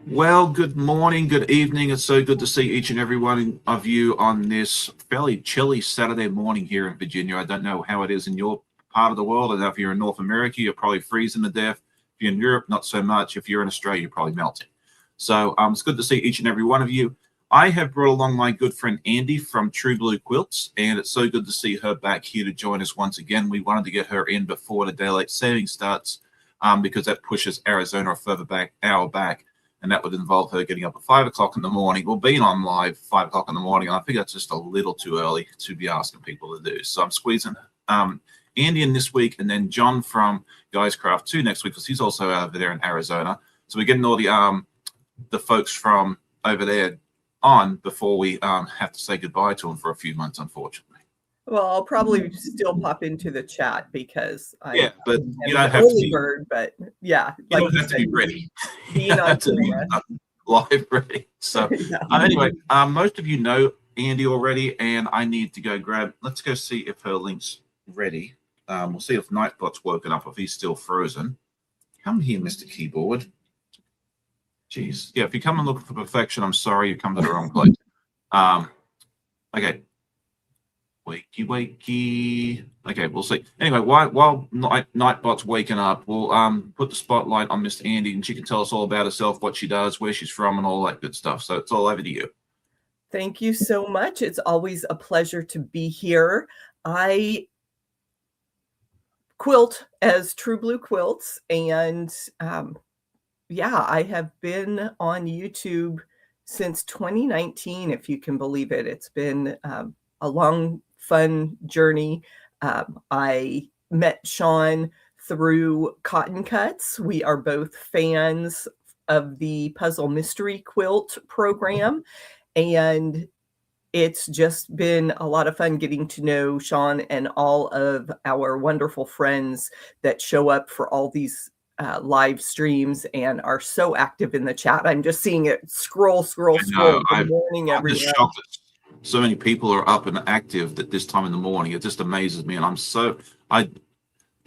Well, good morning, good evening. It's so good to see each and every one of you on this fairly chilly Saturday morning here in Virginia. I don't know how it is in your part of the world. I don't know if you're in North America, you're probably freezing to death. If you're in Europe, not so much. If you're in Australia, you're probably melting. So it's good to see each and every one of you. I have brought along my good friend Andi from True Blue Quilts, and it's so good to see her back here to join us once again. We wanted to get her in before the daylight savings starts because that pushes Arizona a further back, hour back, and that would involve her getting up at 5 o'clock in the morning or being on live 5 o'clock in the morning. And I think that's just a little too early to be asking people to do. So I'm squeezing Andi in this week, and then John from Guys Craft 2 next week because he's also over there in Arizona. So we're getting all the folks from over there on before we have to say goodbye to them for a few months, unfortunately. Well, I'll probably still pop into the chat because but you don't have to be bird. But yeah, you don't have to be ready. Being on live ready. So anyway, most of you know Andi already, and I need to go grab. Let's go see if her link's ready. We'll see if Nightbot's woken up, if he's still frozen. Come here, Mr. Keyboard. Jeez. Yeah, if you come and look for perfection, I'm sorry, you come to the wrong place. Okay. Wakey. Okay, we'll see. Anyway, while Nightbot's waking up, we'll put the spotlight on Miss Andi, and she can tell us all about herself, what she does, where she's from, and all that good stuff. So it's all over to you. Thank you so much. It's always a pleasure to be here. I quilt as True Blue Quilts, and I have been on YouTube since 2019, if you can believe it. It's been a long, fun journey. I met Sean through Cotton Cuts. We are both fans of the Puzzle Mystery Quilt program, and it's just been a lot of fun getting to know Sean and all of our wonderful friends that show up for all these live streams and are so active in the chat. I'm just seeing it scroll. Good morning, everyone. So many people are up and active at this time in the morning. It just amazes me, and I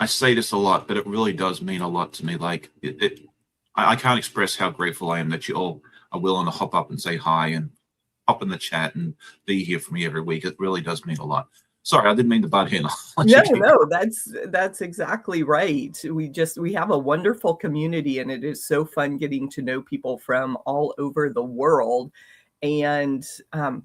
say this a lot, but it really does mean a lot to me. Like I can't express how grateful I am that you all are willing to hop up and say hi and hop in the chat and be here for me every week. It really does mean a lot. Sorry, I didn't mean to butt in. No, that's exactly right. We have a wonderful community, and it is so fun getting to know people from all over the world. And I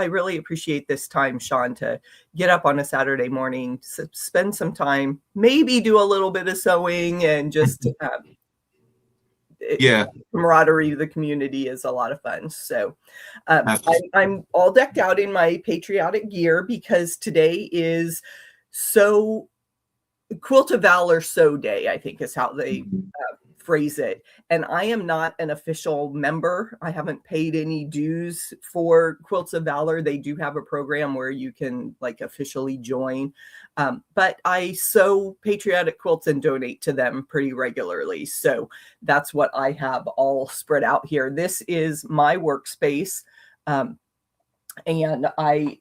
really appreciate this time, Sean, to get up on a Saturday morning, spend some time, maybe do a little bit of sewing, and just camaraderie of the community is a lot of fun. So I'm all decked out in my patriotic gear because today is Quilt of Valor Sew Day, I think is how they phrase it. And I am not an official member. I haven't paid any dues for Quilts of Valor. They do have a program where you can officially join. But I sew patriotic quilts and donate to them pretty regularly. So that's what I have all spread out here. This is my workspace. And I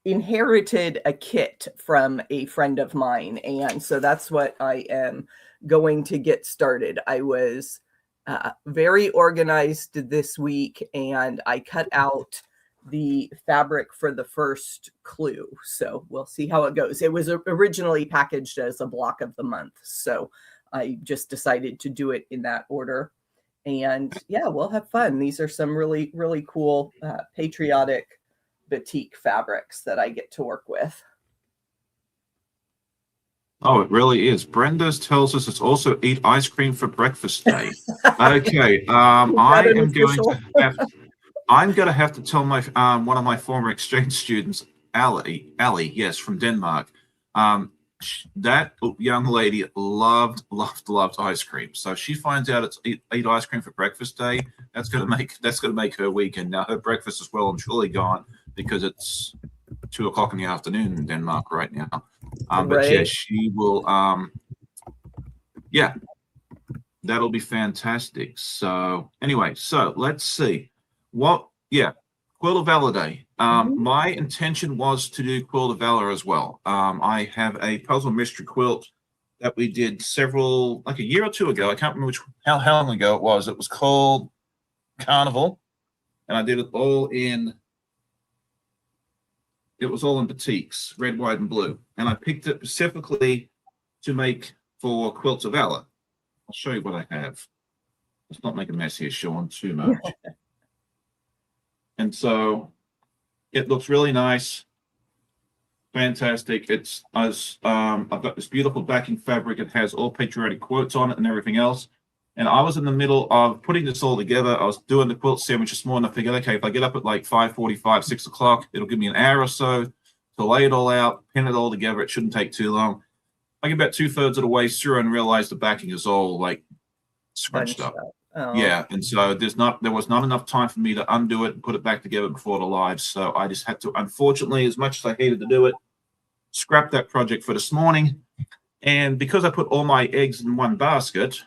inherited a kit from a friend of mine. And so that's what I am going to get started. I was very organized this week, and I cut out the fabric for the first clue. So we'll see how it goes. It was originally packaged as a block of the month. So I just decided to do it in that order. And we'll have fun. These are some really, really cool patriotic batik fabrics that I get to work with. Oh, it really is. Brenda tells us it's also eat ice cream for breakfast day. Okay, I'm going to have to tell my one of my former exchange students, Ali, yes, from Denmark. That young lady loved ice cream. So she finds out it's eat ice cream for breakfast day. That's going to make her weekend. Now her breakfast is well and truly gone because it's 2 o'clock in the afternoon in Denmark right now. But yeah, she will. That'll be fantastic. So anyway, so let's see. Quilt of Valor Day. My intention was to do Quilt of Valor as well. I have a puzzle mystery quilt that we did a year or two ago. I can't remember how long ago it was. It was called Carnival, and I did it all in. It was all in batiks, red, white, and blue, and I picked it specifically to make for Quilts of Valor. I'll show you what I have. Let's not make a mess here, Sean, too much. And so it looks really nice. Fantastic. I've got this beautiful backing fabric. It has all patriotic quotes on it and everything else. And I was in the middle of putting this all together. I was doing the quilt sandwich this morning. I figured, okay, if I get up at like 5:45, 6 o'clock, it'll give me an hour or so to lay it all out, pin it all together. It shouldn't take too long. I get about 2/3 of the way through and realize the backing is all like scrunched up. Oh. Yeah, and so there was not enough time for me to undo it and put it back together before the live. So I just had to, unfortunately, as much as I hated to do it, scrap that project for this morning. And because I put all my eggs in one basket,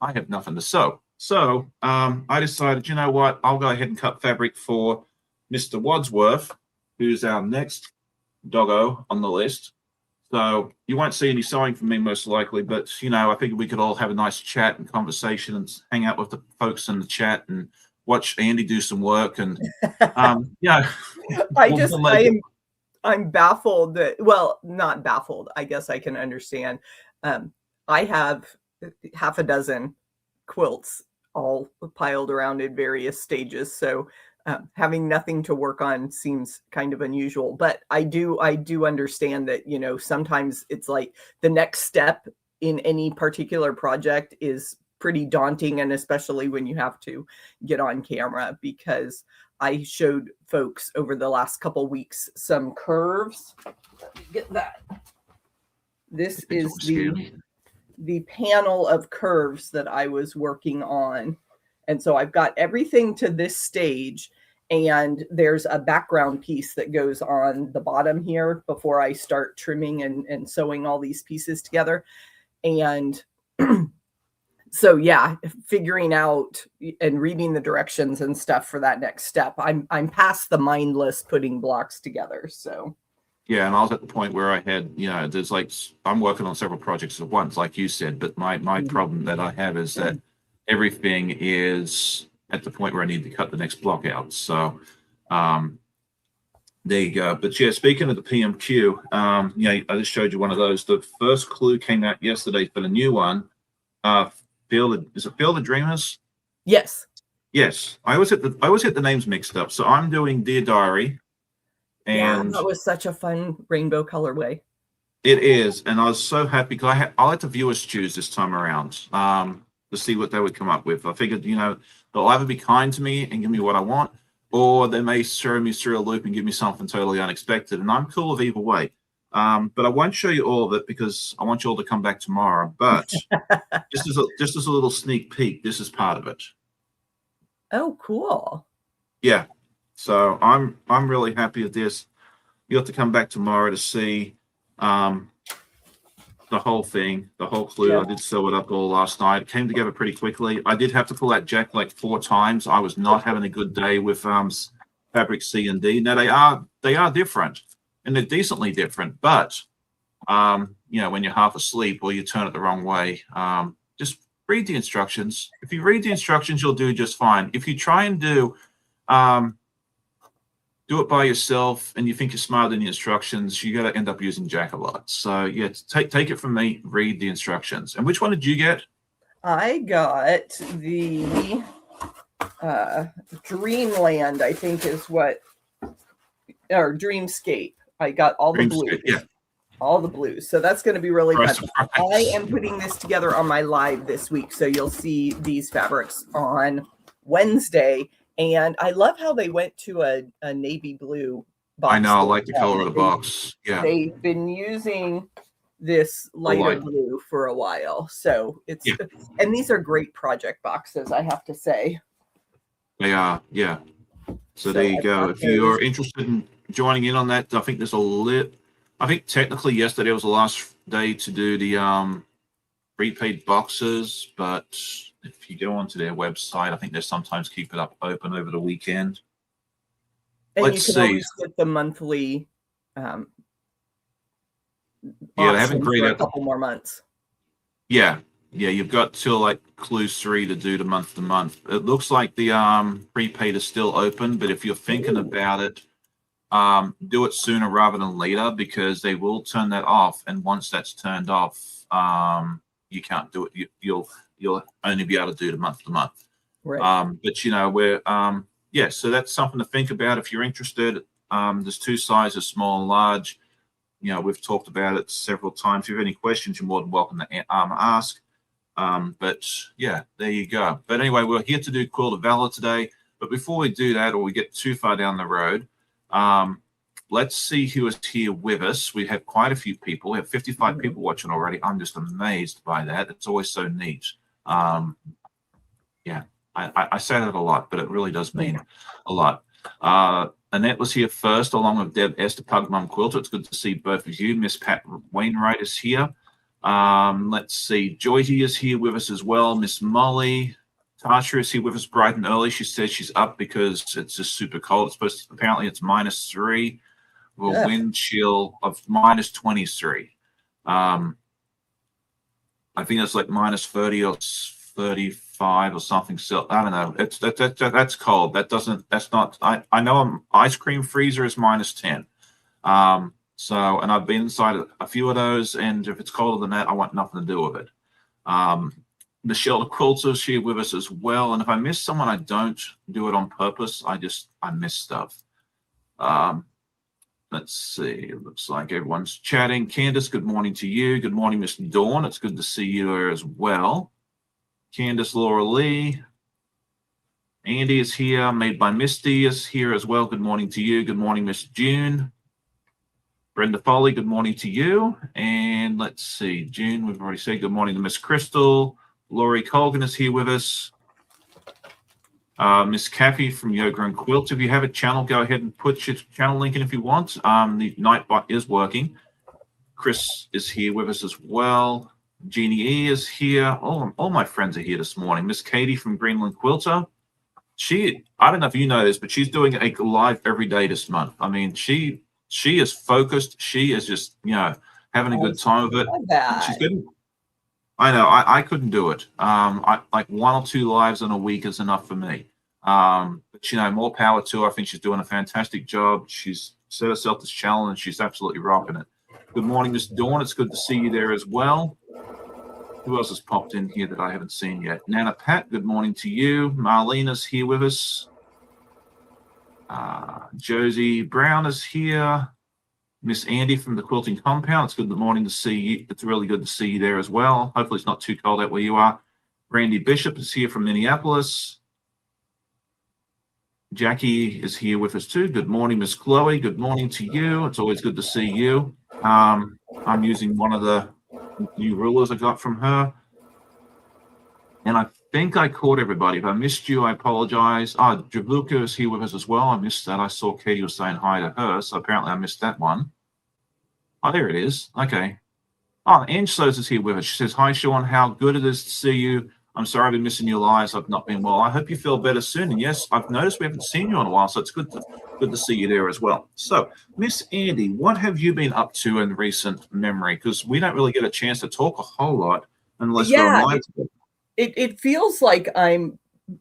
I have nothing to sew. So I decided, you know what, I'll go ahead and cut fabric for Mr. Wadsworth, who's our next doggo on the list. So you won't see any sewing from me most likely, but, you know, I figured we could all have a nice chat and conversation and hang out with the folks in the chat and watch Andy do some work. And, yeah. I'm baffled that, well, not baffled. I guess I can understand. I have half a dozen quilts all piled around in various stages. So having nothing to work on seems kind of unusual, but I do understand that, you know, sometimes it's like the next step in any particular project is pretty daunting. And especially when you have to get on camera, because I showed folks over the last couple weeks some curves. Let me get that. This is the panel of curves that I was working on. And so I've got everything to this stage, and there's a background piece that goes on the bottom here before I start trimming and sewing all these pieces together. And so, yeah, figuring out and reading the directions and stuff for that next step. I'm past the mindless putting blocks together. So. Yeah, and I was at the point where I had, you know, there's like, I'm working on several projects at once, like you said, but my problem that I have is that everything is at the point where I need to cut the next block out. So there you go. But yeah, speaking of the PMQ, yeah, I just showed you one of those. The first clue came out yesterday for the new one. Is it Field of Dreamers? Yes. Yes. I always get the names mixed up. So I'm doing Dear Diary. And yeah, that was such a fun rainbow colorway. It is, and I was so happy because I let the viewers choose this time around to see what they would come up with. I figured, you know, they'll either be kind to me and give me what I want, or they may throw me through a loop and give me something totally unexpected, and I'm cool with either way. But I won't show you all of it because I want you all to come back tomorrow. But just as a little sneak peek, this is part of it. Oh, cool. Yeah. So I'm really happy with this. You have to come back tomorrow to see the whole thing, the whole clue. Yeah. I did sew it up all last night. It came together pretty quickly. I did have to pull that jack like 4 times. I was not having a good day with fabric C and D. Now they are different, and they're decently different. But you know, when you're half asleep or you turn it the wrong way, just read the instructions. If you read the instructions, you'll do just fine. If you try and do it by yourself and you think you're smarter than the instructions, you got to end up using jack a lot. So yeah, take it from me, read the instructions. And which one did you get? I got the Dreamland, I think is what, or Dreamscape. I got all the blues. Yeah. All the blues. So that's going to be really fun. I am putting this together on my live this week. So you'll see these fabrics on Wednesday. And I love how they went to a navy blue box. I know. I like the color of the box. Yeah. They've been using this lighter blue for a while. So it's, and these are great project boxes, I have to say. They are. Yeah. So there you go. If you're interested in joining in on that, I think there's I think technically yesterday was the last day to do the prepaid boxes, but if you go onto their website, I think they sometimes keep it up open over the weekend. And Let's you can always get the monthly yeah, they haven't graded a couple more months. Yeah. Yeah, you've got till like clue 3 to do the month to month. It looks like the prepaid is still open, but if you're thinking about it, do it sooner rather than later because they will turn that off. And once that's turned off, you can't do it. You'll only be able to do the month to month. Right. But we're yeah, so that's something to think about if you're interested. There's 2 sizes, small and large. We've talked about it several times. If you have any questions, you're more than welcome to ask. But yeah, there you go. But anyway, we're here to do Quilt of Valor today. But before we do that, or we get too far down the road, let's see who is here with us. We have quite a few people. We have 55 people watching already. I'm just amazed by that. It's always so neat. Yeah, I say that a lot, but it really does mean a lot. Annette was here first, along with Deb Esther Pugmum Quilter. It's good to see both of you. Miss Pat Wainwright is here. Let's see. Joyty is here with us as well. Miss Molly. Tasha is here with us bright and early. She says she's up because it's just super cold. Apparently it's -3 with a wind chill of -23. I think it's like -30 or 35 or something. So I don't know. That's cold. That's not. I know an ice cream freezer is -10. So, and I've been inside a few of those, and if it's colder than that, I want nothing to do with it. Michelle the Quilter is here with us as well. And if I miss someone, I don't do it on purpose. I miss stuff. Let's see. It looks like everyone's chatting. Candace, good morning to you. Good morning, Miss Dawn. It's good to see you there as well. Candace Laura Lee. Andy is here. Made by Misty is here as well. Good morning to you. Good morning, Miss June. Brenda Foley, good morning to you. And let's see, June, we've already said good morning to Miss Crystal. Laurie Colgan is here with us. Miss Kathy from Yoga and Quilts. If you have a channel, go ahead and put your channel link in if you want. The Nightbot is working. Chris is here with us as well. Jeannie E is here. All my friends are here this morning. Miss Katie from Greenland Quilter. I don't know if you know this, but she's doing a live every day this month. I mean, she is focused. She is just, having a good time with it. She's good. I know. I couldn't do it. I like 1 or 2 lives in a week is enough for me. But more power to her. I think she's doing a fantastic job. She's set herself this challenge, and she's absolutely rocking it. Good morning, Miss Dawn. It's good to see you there as well. Who else has popped in here that I haven't seen yet? Nana Pat, good morning to you. Marlena's here with us. Josie Brown is here. Miss Andy from the Quilting Compound. It's good morning to see you. It's really good to see you there as well. Hopefully it's not too cold out where you are. Randy Bishop is here from Minneapolis. Jackie is here with us too. Good morning, Miss Chloe. Good morning to you. It's always good to see you. I'm using one of the new rulers I got from her. And I think I caught everybody. If I missed you, I apologize. Javuka is here with us as well. I missed that. I saw Katie was saying hi to her, so apparently I missed that one. Oh, there it is. Okay. Oh, Ange Sosa is here with us. She says, hi, Sean. How good it is to see you. I'm sorry I've been missing your lives. I've not been well. I hope you feel better soon. And yes, I've noticed we haven't seen you in a while, so it's good to see you there as well. So, Miss Andy, what have you been up to in recent memory? Because we don't really get a chance to talk a whole lot unless we're online together. It feels like I'm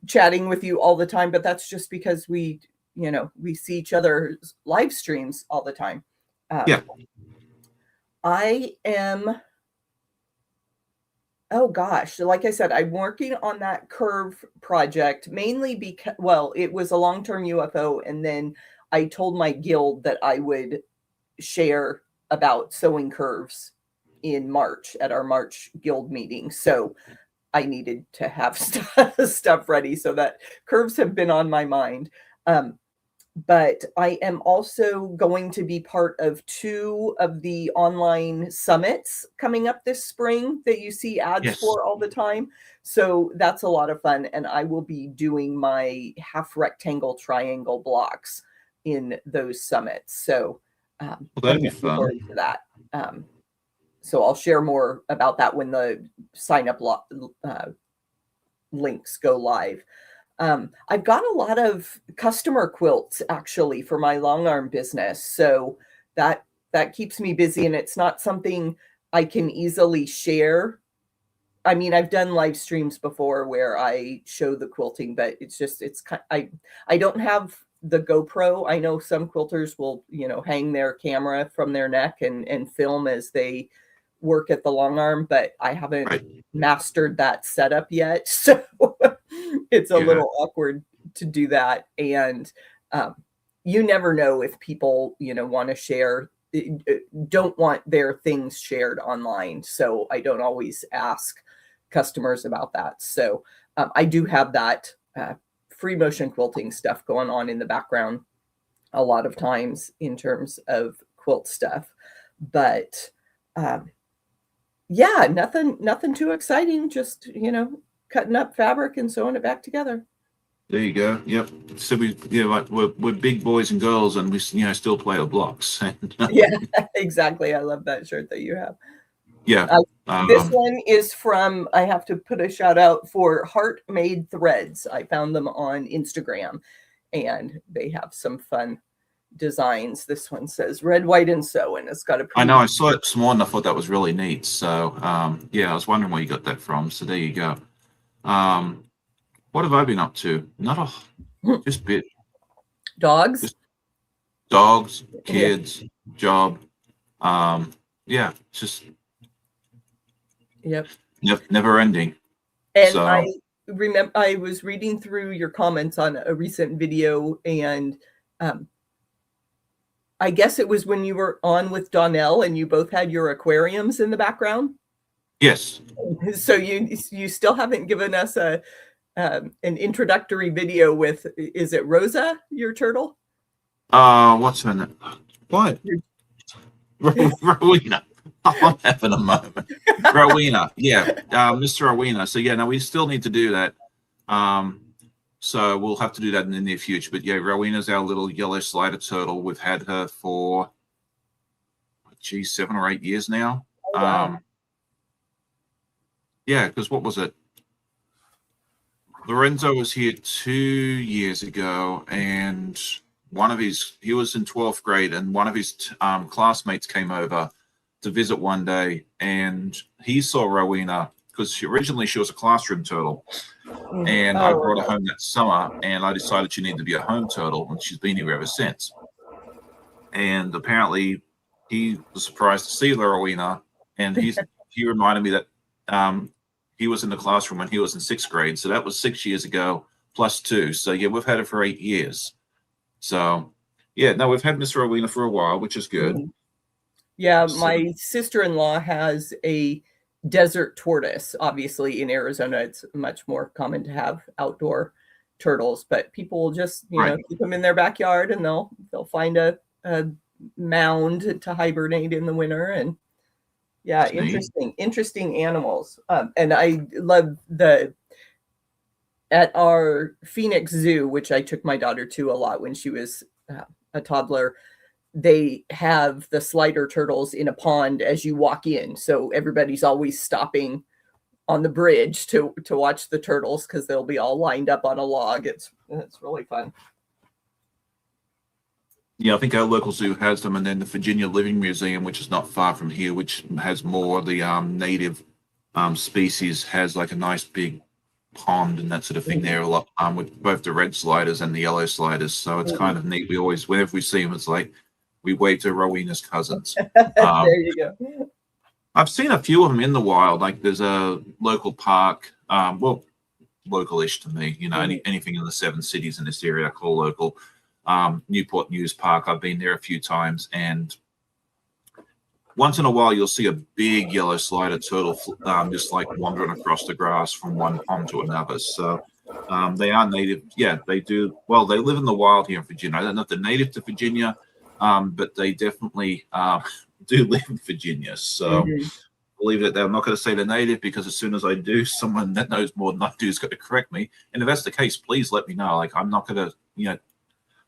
chatting with you all the time, but that's just because we see each other's live streams all the time. Yeah. I am, oh gosh, like I said, I'm working on that curve project mainly because, well, it was a long-term UFO, and then I told my guild that I would share about sewing curves in March at our March guild meeting. So I needed to have stuff ready, so that curves have been on my mind. But I am also going to be part of 2 of the online summits coming up this spring that you see ads for all the time. So that's a lot of fun. And I will be doing my half rectangle triangle blocks in those summits. So that'd be fun. For that. So I'll share more about that when the sign up links go live. I've got a lot of customer quilts actually for my long arm business. So that keeps me busy, and it's not something I can easily share I mean, I've done live streams before where I show the quilting, but I don't have the GoPro. I know some quilters will, hang their camera from their neck and film as they work at the long arm, but I haven't mastered that setup yet. So it's a little awkward to do that. And you never know if people, want to share, don't want their things shared online. So I don't always ask customers about that. So I do have that free motion quilting stuff going on in the background a lot of times in terms of quilt stuff. But yeah, nothing too exciting. Just, cutting up fabric and sewing it back together. There you go. Yep. So we're big boys and girls, and we still play our blocks. Yeah, exactly. I love that shirt that you have. Yeah. This one is from, I have to put a shout out for Heart Made Threads. I found them on Instagram, and they have some fun designs. This one says red, white, and sew, and it's got a. I know. I saw it this morning. I thought that was really neat. So yeah, I was wondering where you got that from. So there you go. What have I been up to? Not a just bit. Dogs. Just dogs, kids, job. Yeah, just. Yep. Never ending. And so. I remember I was reading through your comments on a recent video, and I guess it was when you were on with Donnell and you both had your aquariums in the background. Yes. So you still haven't given us an introductory video with, is it Rosa, your turtle? What's her name? What? Rowena. I'm having a moment. Rowena. Yeah. Mr. Rowena. So yeah, no, we still need to do that. So we'll have to do that in the near future. But yeah, Rowena's our little yellow slider turtle. We've had her for 7 or 8 years now. Oh, wow. Yeah, because what was it? Lorenzo was here 2 years ago, and he was in 12th grade, and one of his classmates came over to visit one day, and he saw Rowena because originally she was a classroom turtle, and I brought her home that summer, and I decided she needed to be a home turtle, and she's been here ever since. And apparently he was surprised to see Rowena, and he reminded me that he was in the classroom when he was in 6th grade. So that was 6 years ago, plus 2. So yeah, we've had her for 8 years. So yeah, no, we've had Miss Rowena for a while, which is good. Mm-hmm. Yeah, my sister-in-law has a desert tortoise. Obviously in Arizona, it's much more common to have outdoor turtles, but people will just, keep them in their backyard, and they'll find a mound to hibernate in the winter. And yeah, interesting animals. And I love at our Phoenix Zoo, which I took my daughter to a lot when she was a toddler, they have the slider turtles in a pond as you walk in. So everybody's always stopping on the bridge to watch the turtles because they'll be all lined up on a log. It's really fun. Yeah, I think our local zoo has them, and then the Virginia Living Museum, which is not far from here, which has more of the native species, has like a nice big pond and that sort of thing there, a lot with both the red sliders and the yellow sliders. So it's kind of neat. We always, whenever we see them, it's like we wave to Rowena's cousins. There you go. I've seen a few of them in the wild. Like there's a local park, well, local-ish to me. Anything in the 7 cities in this area I call local. Newport News Park. I've been there a few times, and once in a while you'll see a big yellow slider turtle just like wandering across the grass from one pond to another. So they are native. Yeah, they do. Well, they live in the wild here in Virginia. I don't know if they're native to Virginia, but they definitely do live in Virginia. So believe it. I'm not going to say they're native, because as soon as I do, someone that knows more than I do is going to correct me. And if that's the case, please let me know. Like, I'm not going to,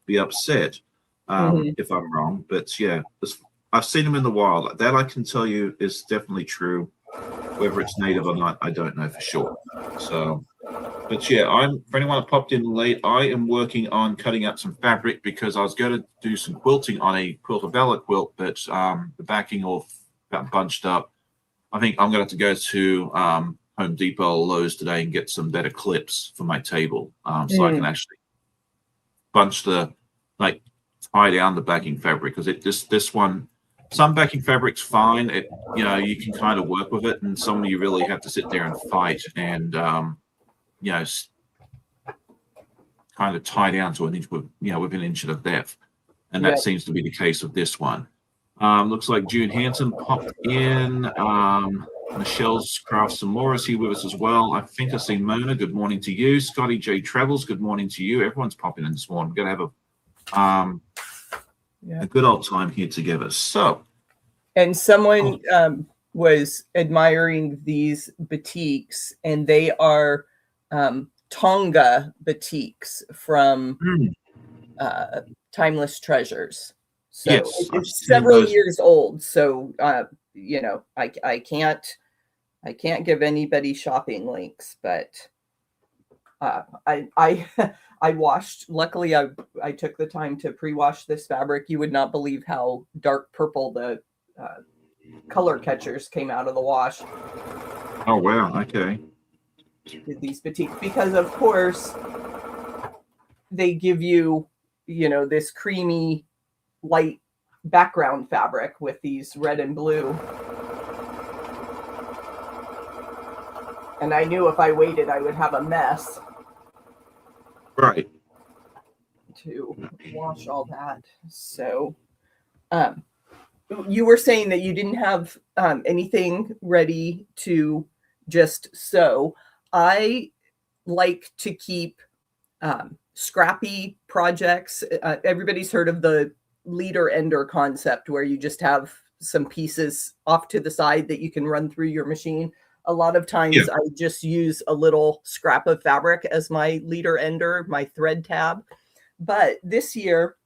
be upset if I'm wrong. But yeah, I've seen them in the wild. That I can tell you is definitely true. Whether it's native or not, I don't know for sure. So, but yeah, for anyone that popped in late, I am working on cutting out some fabric, because I was going to do some quilting on a Quilt of Valor quilt, but the backing all got bunched up. I think I'm going to have to go to Home Depot or Lowe's today and get some better clips for my table, so I can actually bunch tie down the backing fabric, because this one, some backing fabric's fine. You can kind of work with it, and some you really have to sit there and fight and kind of tie down to an inch with an inch of depth, and that seems to be the case with this one. Looks like June Hanson popped in. Michelle's Crafts and More is here with us as well. I think I see Mona. Good morning to you. Scotty J Travels. Good morning to you. Everyone's popping in this morning. We're going to have a good old time here together. So, and someone was admiring these batiks, and they are Tonga batiks from Timeless Treasures. So yes, it's several years old. So I can't give anybody shopping links, but I washed. Luckily, I took the time to pre-wash this fabric. You would not believe how dark purple the color catchers came out of the wash. Oh wow! Okay. These batiks, because of course they give you this creamy light background fabric with these red and blue. And I knew if I waited, I would have a mess. Right. To wash all that. So, you were saying that you didn't have anything ready to just sew. I like to keep scrappy projects. Everybody's heard of the leader ender concept, where you just have some pieces off to the side that you can run through your machine. A lot of times I just use a little scrap of fabric as my leader ender, my thread tab. But this year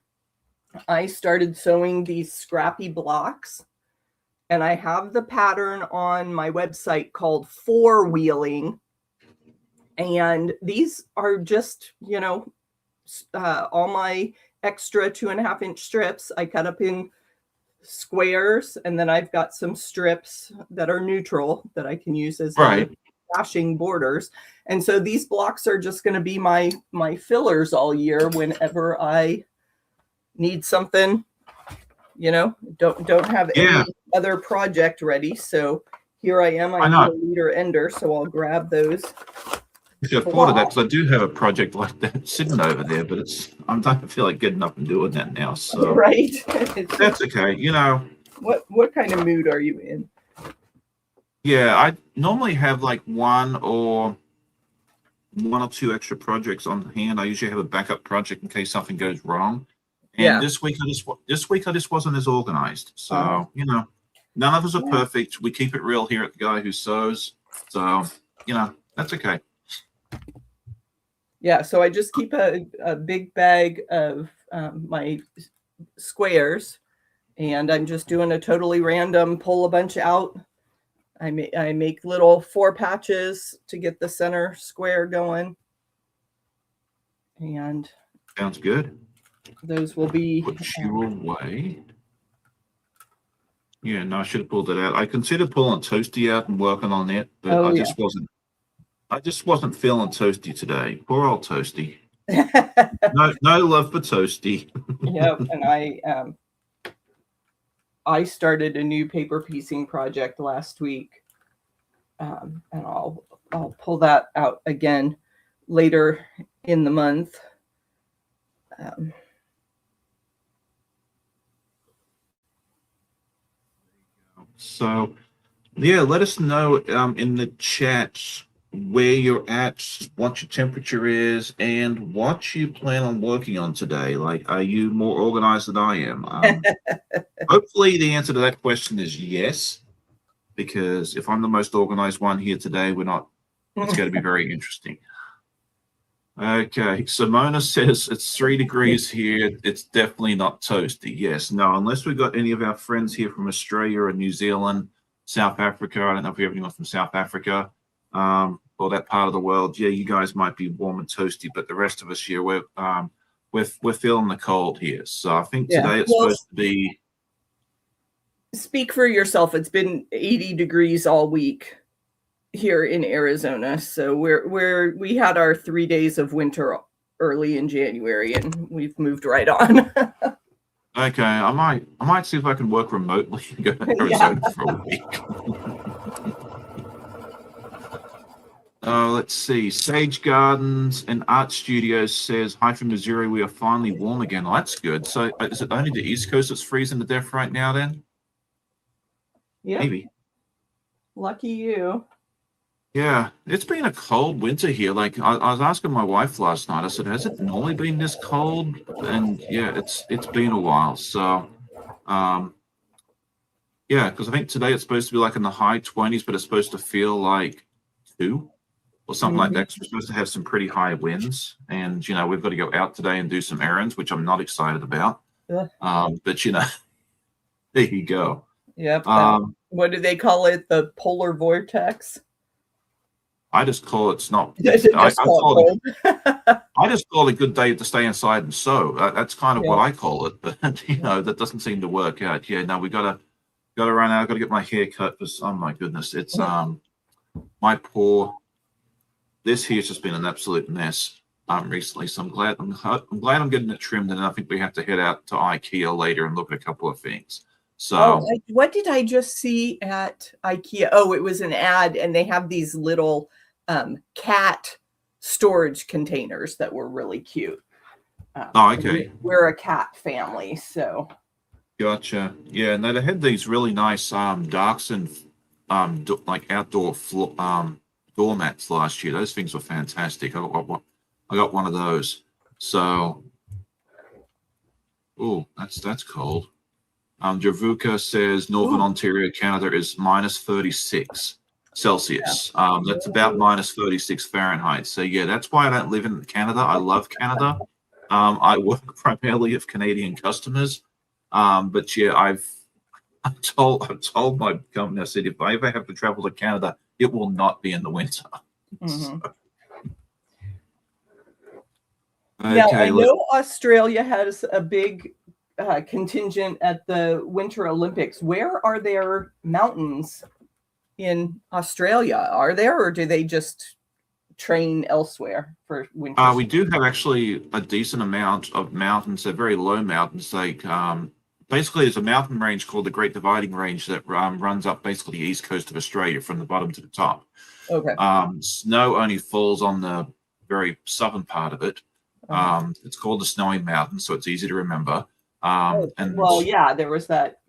I started sewing these scrappy blocks, and I have the pattern on my website called Four Wheeling. And these are just, all my extra 2.5-inch strips I cut up in squares, and then I've got some strips that are neutral that I can use as dashing borders. And so these blocks are just going to be my fillers all year whenever I need something, don't have any other project ready. So here I am. I need a leader ender, so I'll grab those. I thought of that, because I do have a project like that sitting over there, but I don't feel like getting up and doing that now. So that's okay. What kind of mood are you in? Yeah, I normally have like one or two extra projects on hand. I usually have a backup project in case something goes wrong. And this week I just wasn't as organized. So none of us are perfect. We keep it real here at the Guy Who Sews. So that's okay. Yeah, so I just keep a big bag of my squares, and I'm just doing a totally random, pull a bunch out. I make little 4 patches to get the center square going. And sounds good. Those will be put you away. Yeah, no, I should have pulled it out. I considered pulling Toasty out and working on it, but I just wasn't feeling Toasty today. Poor old Toasty. No love for Toasty. Yep, and I started a new paper piecing project last week, and I'll pull that out again later in the month. So, let us know in the chat where you're at, what your temperature is, and what you plan on working on today. Like, are you more organized than I am? Hopefully the answer to that question is yes, because if I'm the most organized one here today, it's going to be very interesting. Okay, Simona says it's 3 degrees here. It's definitely not toasty. Yes, no, unless we've got any of our friends here from Australia or New Zealand, South Africa. I don't know if we have anyone from South Africa. Or that part of the world, you guys might be warm and toasty, but the rest of us here, we're feeling the cold here. So I think today it's supposed to be. Speak for yourself. It's been 80 degrees all week. here in Arizona. So we had our 3 days of winter early in January, and we've moved right on. Okay, I might see if I can work remotely and go to Arizona for a week. Let's see. Sage Gardens and Art Studios says, "Hi from Missouri. We are finally warm again." Oh, that's good. So is it only the East Coast that's freezing to death right now then? Yeah. Maybe. Lucky you. Yeah, it's been a cold winter here. Like I was asking my wife last night, I said, "Has it normally been this cold?" And yeah, it's been a while. So yeah, because I think today it's supposed to be like in the high 20s, but it's supposed to feel like 2 or something like that. 'Cause we're supposed to have some pretty high winds, and we've got to go out today and do some errands, which I'm not excited about. But there you go. Yep. What do they call it? The polar vortex? I just call it, it's not. I just call I just call it a good day to stay inside and sew. That's kind of what I call it, but that doesn't seem to work out. Yeah, no, we gotta run out. I gotta get my hair cut because oh my goodness, it's my poor. This here's just been an absolute mess recently. So I'm glad I'm getting it trimmed, and I think we have to head out to IKEA later and look at a couple of things. So what did I just see at IKEA? Oh, it was an ad, and they have these little cat storage containers that were really cute. okay. We're a cat family, so. Gotcha. Yeah, no, they had these really nice Dachshund like outdoor doormats last year. Those things were fantastic. I got one of those. So, oh, that's cold. Javuka says Northern Ontario, Canada is minus 36 Celsius. That's about minus 36 Fahrenheit. So yeah, that's why I don't live in Canada. I love Canada. I work primarily with Canadian customers. But yeah, I've told my company, I said, if I ever have to travel to Canada, it will not be in the winter. Now, I know Australia has a big contingent at the Winter Olympics. Where are there mountains in Australia? Are there, or do they just train elsewhere for winter? We do have actually a decent amount of mountains. They're very low mountains. Like basically, there's a mountain range called the Great Dividing Range that runs up basically the east coast of Australia from the bottom to the top. Okay. Snow only falls on the very southern part of it. It's called the Snowy Mountains, so it's easy to remember. There was that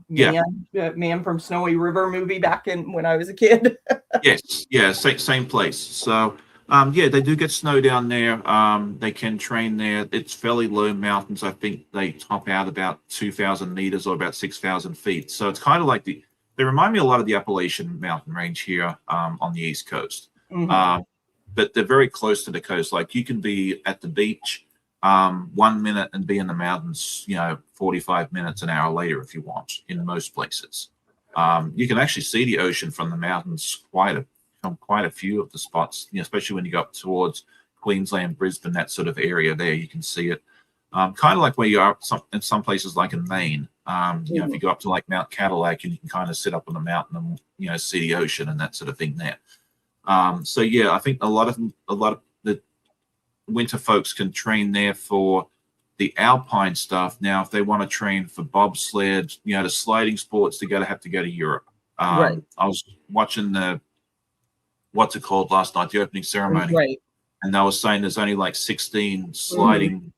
Man from Snowy River movie back when I was a kid. Yes, yeah, same place. So they do get snow down there. They can train there. It's fairly low mountains. I think they top out about 2,000 meters or about 6,000 feet. So it's kind of like they remind me a lot of the Appalachian mountain range here on the East Coast. But they're very close to the coast. Like you can be at the beach 1 minute and be in the mountains, 45 minutes, an hour later if you want in most places. You can actually see the ocean from the mountains quite a few of the spots, especially when you go up towards Queensland, Brisbane, that sort of area there, you can see it. Kind of like where you are in some places like in Maine. If you go up to like Mount Cadillac, and you can kind of sit up on the mountain and, see the ocean and that sort of thing there. So yeah, I think a lot of the winter folks can train there for the alpine stuff. Now, if they want to train for bobsled, the sliding sports, have to go to Europe. I was watching what's it called last night, the opening ceremony, and they were saying there's only like 16 sliding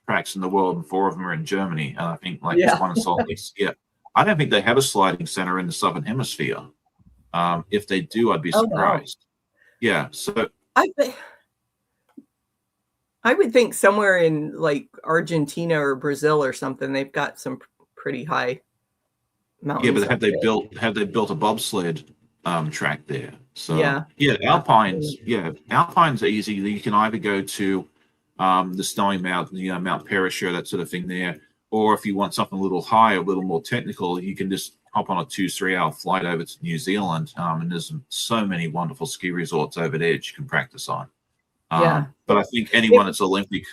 tracks in the world, and 4 of them are in Germany, and I think there's one in Salt Lake. Yeah, I don't think they have a sliding center in the Southern Hemisphere. If they do, I'd be surprised. Wow. Yeah, so I would think somewhere in like Argentina or Brazil or something, they've got some pretty high mountains. Yeah, but have they built a bobsled track there? So Alpines. Yeah, Alpines are easy. You can either go to the Snowy Mountains, Mount Perisher, that sort of thing there, or if you want something a little higher, a little more technical, you can just hop on a 2-3 hour flight over to New Zealand, and there's so many wonderful ski resorts over there that you can practice on. But I think anyone that's Olympic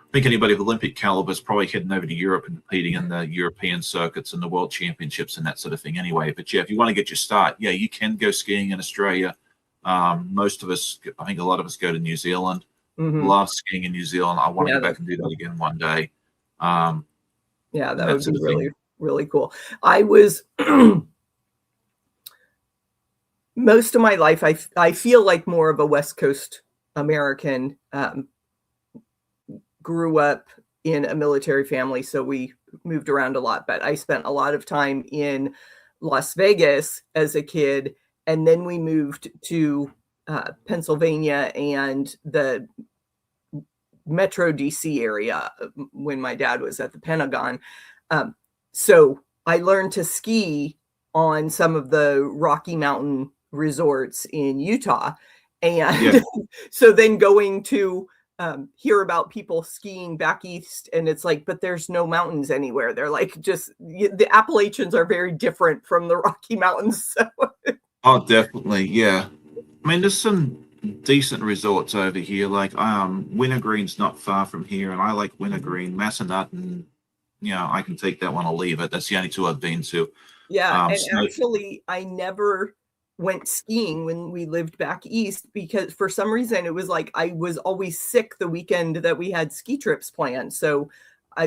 I think anybody of Olympic caliber is probably heading over to Europe and competing in the European circuits and the World Championships and that sort of thing anyway. But yeah, if you want to get your start, yeah, you can go skiing in Australia. Most of us, I think a lot of us go to New Zealand. Love skiing in New Zealand. I want to go back and do that again one day. Yeah, that would be really, really cool. I was most of my life, I feel like more of a West Coast American. Grew up in a military family, so we moved around a lot, but I spent a lot of time in Las Vegas as a kid, and then we moved to Pennsylvania and the Metro DC area when my dad was at the Pentagon. So I learned to ski on some of the Rocky Mountain resorts in Utah. And so then going to hear about people skiing back east, and it's like, but there's no mountains anywhere. They're like, just the Appalachians are very different from the Rocky Mountains. So. Oh, definitely. Yeah. I mean, there's some decent resorts over here. Like Wintergreen's not far from here, and I like Wintergreen. Massanutten, you know, I can take that one or leave it. That's the only two I've been to. Yeah, and actually, I never went skiing when we lived back east because for some reason it was like I was always sick the weekend that we had ski trips planned. So my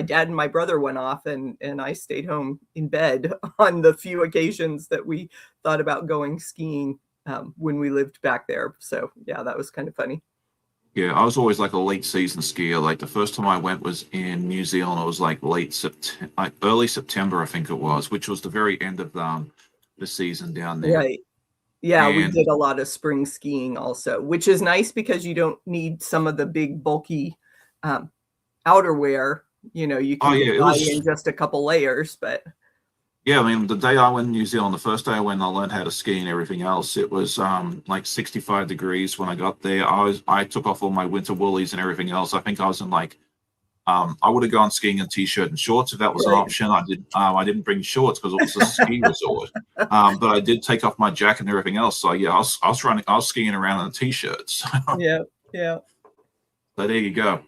dad and my brother went off and I stayed home in bed on the few occasions that we thought about going skiing when we lived back there. So yeah, that was kind of funny. Yeah, I was always like a late season skier. Like the first time I went was in New Zealand. It was like early September, I think it was, which was the very end of the season down there. Right. Yeah, we did a lot of spring skiing also, which is nice because you don't need some of the big bulky outerwear. You know, you can buy in just a couple layers, but yeah, I mean, the day I went to New Zealand, the first day I went, I learned how to ski and everything else. It was like 65 degrees when I got there. I took off all my winter woolies and everything else. I think I was in like I would have gone skiing in t-shirt and shorts if that was an option. I didn't bring shorts because it was a ski resort, but I did take off my jacket and everything else. So yeah, I was skiing around in a t-shirt. So. Yeah. So there you go.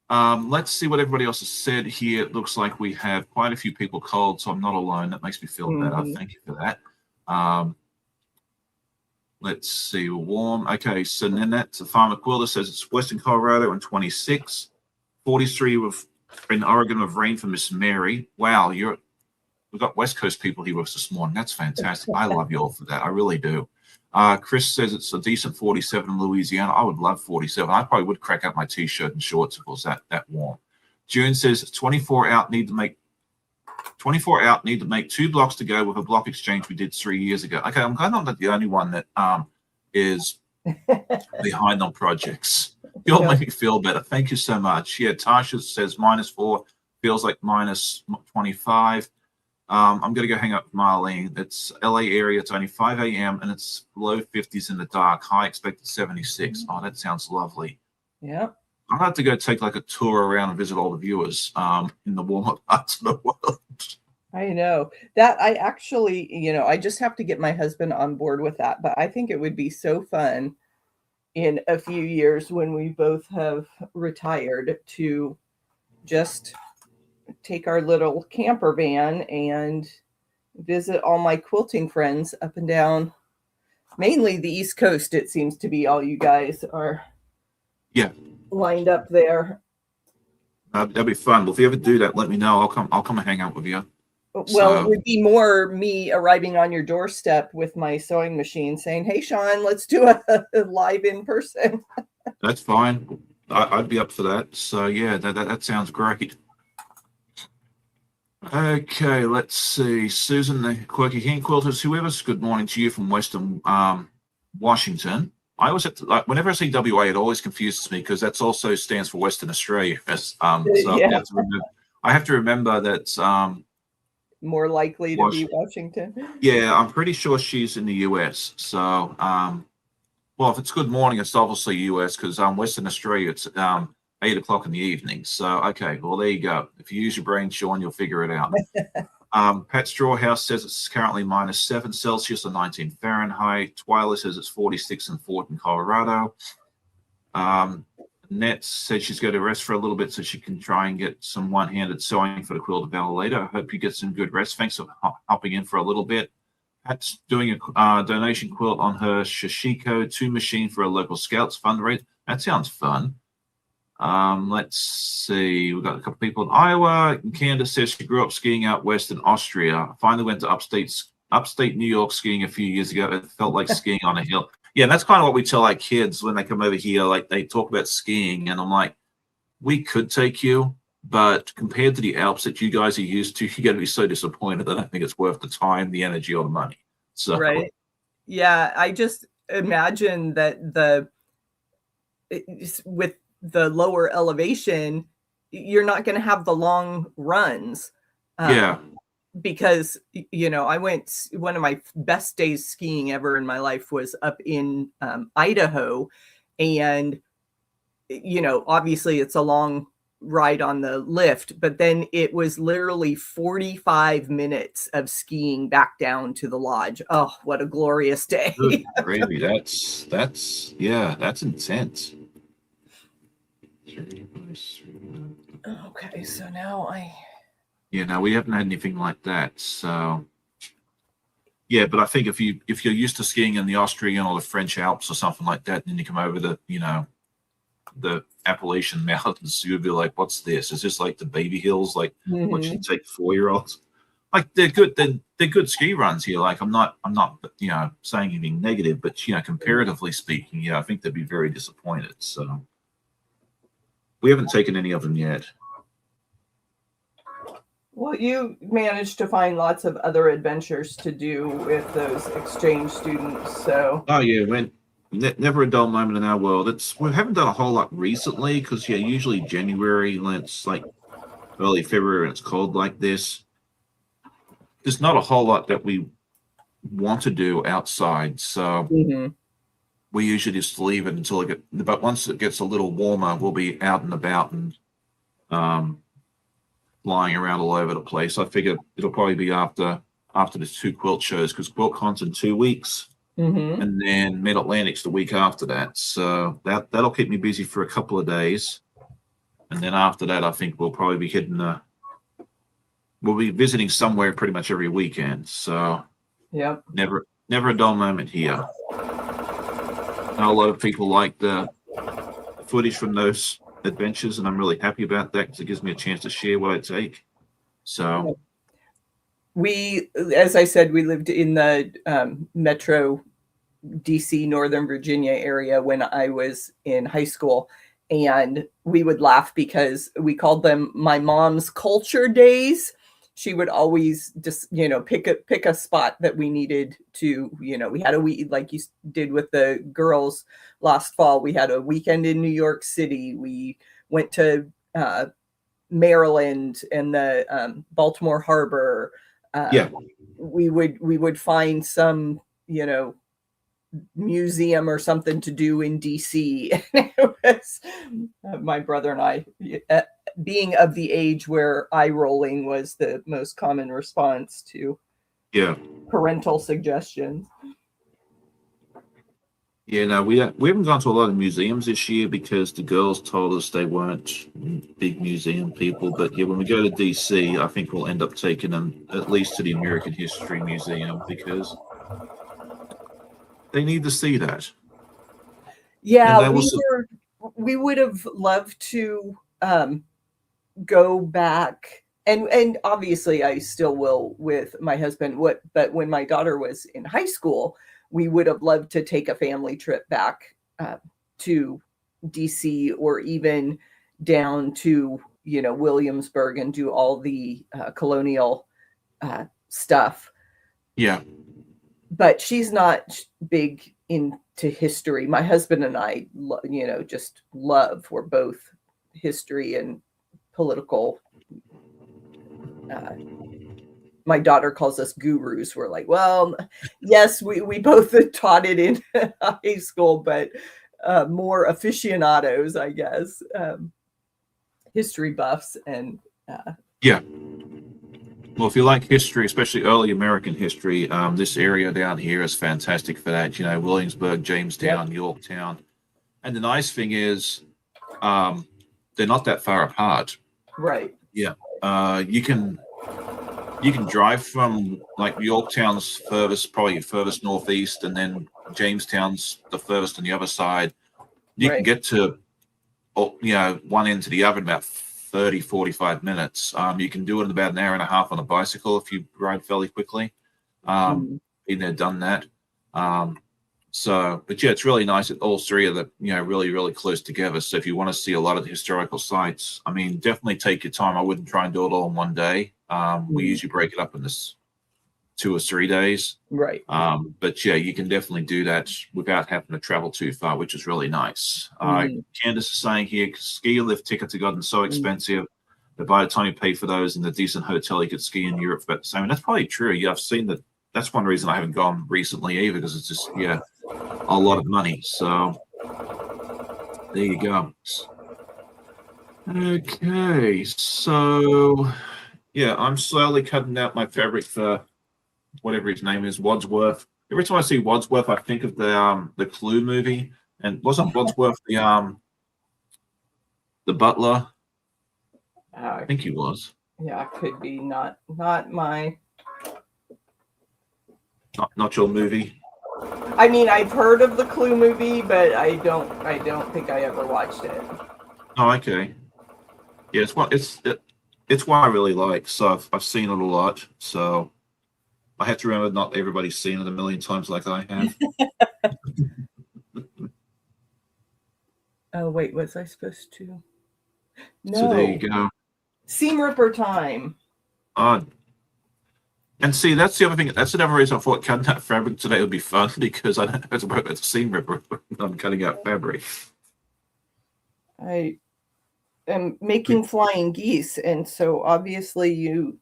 Let's see what everybody else has said here. It looks like we have quite a few people cold, so I'm not alone. That makes me feel better. Thank you for that. Let's see, warm. Okay, so Nanette, the Farmer Quilter says it's Western Colorado and 26. 43 in Oregon with rain for Miss Mary. Wow, we've got West Coast people here with us this morning. That's fantastic. I love you all for that. I really do. Chris says it's a decent 47 in Louisiana. I would love 47. I probably would crack out my t-shirt and shorts if it was that warm. June says 24 out need to make 2 blocks to go with a block exchange we did 3 years ago. Okay, I'm kind of not the only one that is behind on projects. You'll make me feel better. Thank you so much. Yeah, Tasha says -4, feels like -25. I'm going to go hang up with Marlene. It's LA area. It's only 5 a.m. and it's low 50s in the dark. High expected 76. Oh, that sounds lovely. Yeah. I'll have to go take like a tour around and visit all the viewers in the warmer parts of the world. I know that I actually, I just have to get my husband on board with that. But I think it would be so fun in a few years when we both have retired to just take our little camper van and visit all my quilting friends up and down, mainly the East Coast. It seems to be all you guys are lined up there. That'd be fun. Well, if you ever do that, let me know. I'll come and hang out with you. Well, it would be more me arriving on your doorstep with my sewing machine saying, "Hey, Sean, let's do a live in person." That's fine. I'd be up for that. So yeah, that sounds great. Okay, let's see. Susan, the Quirky Hand Quilters, whoever's, good morning to you from Western Washington. I always have to, whenever I see WA, it always confuses me because that's also stands for Western Australia. So I have to remember that. More likely to be Washington. Yeah, I'm pretty sure she's in the US. So, well, if it's good morning, it's obviously US because Western Australia, it's 8 o'clock in the evening. So, okay, well, there you go. If you use your brain, Sean, you'll figure it out. Pat Strawhouse says it's currently -7 Celsius or 19 Fahrenheit. Twyla says it's 46 in Fort in Colorado. Net said she's going to rest for a little bit so she can try and get some one-handed sewing for the Quilt of Valor later. I hope you get some good rest. Thanks for hopping in for a little bit. Pat's doing a donation quilt on her Shishiko 2 machine for a local Scouts fundraiser. That sounds fun. Let's see. We've got a couple people in Iowa. Candace says she grew up skiing out west in Austria. Finally went to upstate New York skiing a few years ago. It felt like skiing on a hill. Yeah, and that's kind of what we tell our kids when they come over here. Like, they talk about skiing, and I'm like, we could take you, but compared to the Alps that you guys are used to, you're going to be so disappointed that I think it's worth the time, the energy, or the money. So, right. Yeah, I just imagine that with the lower elevation, you're not going to have the long runs. Yeah. Because, one of my best days skiing ever in my life was up in Idaho. And, obviously it's a long ride on the lift, but then it was literally 45 minutes of skiing back down to the lodge. Oh, what a glorious day. Good gravy. That's intense. Okay, so now we haven't had anything like that. So, yeah, but I think if you're used to skiing in the Austrian or the French Alps or something like that, and then you come over to, the Appalachian Mountains, you'd be like, what's this? Is this like the baby hills? Like, what you take 4-year-olds? Like, they're good. They're good ski runs here. Like, I'm not, saying anything negative, but, comparatively speaking, I think they'd be very disappointed. So we haven't taken any of them yet. Well, you managed to find lots of other adventures to do with those exchange students. So, oh yeah, never a dull moment in our world. We haven't done a whole lot recently because usually January, when it's like early February and it's cold like this, there's not a whole lot that we want to do outside. So we usually just leave it until but once it gets a little warmer, we'll be out and about and flying around all over the place. I figure it'll probably be after the 2 quilt shows, because QuiltCon's in 2 weeks, and then Mid-Atlantic's the week after that. So that'll keep me busy for a couple of days, and then after that, I think we'll probably be we'll be visiting somewhere pretty much every weekend. So yep, never a dull moment here. I know a lot of people like the footage from those adventures, and I'm really happy about that because it gives me a chance to share what I take. So as I said, we lived in the Metro DC, Northern Virginia area when I was in high school, and we would laugh because we called them my mom's culture days. She would always just, pick a spot that we needed to, we had a week, like you did with the girls last fall. We had a weekend in New York City. We went to Maryland and the Baltimore Harbor. We would find some, museum or something to do in DC. It was my brother and I, being of the age where eye rolling was the most common response to parental suggestions. Yeah, no, we haven't gone to a lot of museums this year because the girls told us they weren't big museum people. But yeah, when we go to DC, I think we'll end up taking them at least to the American History Museum because they need to see that. Yeah, we would have loved to go back, and obviously I still will with my husband. But when my daughter was in high school, we would have loved to take a family trip back to DC or even down to Williamsburg and do all the colonial stuff. Yeah. But she's not big into history. My husband and I, just love. We're both history and political. My daughter calls us gurus. We're like, well, yes, we both taught it in high school, but more aficionados, I guess. History buffs and yeah. Well, if you like history, especially early American history, this area down here is fantastic for that. Williamsburg, Jamestown, Yorktown. And the nice thing is they're not that far apart. Right. Yeah. You can drive from like Yorktown's furthest, probably furthest northeast, and then Jamestown's the furthest on the other side. You can Right. get to, one end to the other in about 30, 45 minutes. You can do it in about an hour and a half on a bicycle if you ride fairly quickly. Been there, done that. But yeah, it's really nice that all three are really, really close together. So if you want to see a lot of the historical sites, I mean, definitely take your time. I wouldn't try and do it all in one day. We usually break it up in this 2 or 3 days. Right. But yeah, you can definitely do that without having to travel too far, which is really nice. Candace is saying here, ski lift tickets have gotten so expensive that by the time you pay for those in a decent hotel, you could ski in Europe for the same. And that's probably true. Yeah, I've seen that. That's one reason I haven't gone recently either, because it's just, a lot of money. So there you go. Okay, so yeah, I'm slowly cutting out my fabric for whatever his name is, Wadsworth. Every time I see Wadsworth, I think of the Clue movie. And wasn't Wadsworth the butler? I think he was. Yeah, could be not my. Not your movie. I mean, I've heard of the Clue movie, but I don't think I ever watched it. Oh, okay. Yeah, it's one I really like. So I've seen it a lot. So I have to remember not everybody's seen it a million times like I have. Oh wait, was I supposed to? No. So there you go. Seam ripper time. And see, that's the other thing. That's another reason I thought cutting out fabric today would be fun, because I don't have to worry about the seam ripper when I'm cutting out fabric. I am making flying geese, and so obviously you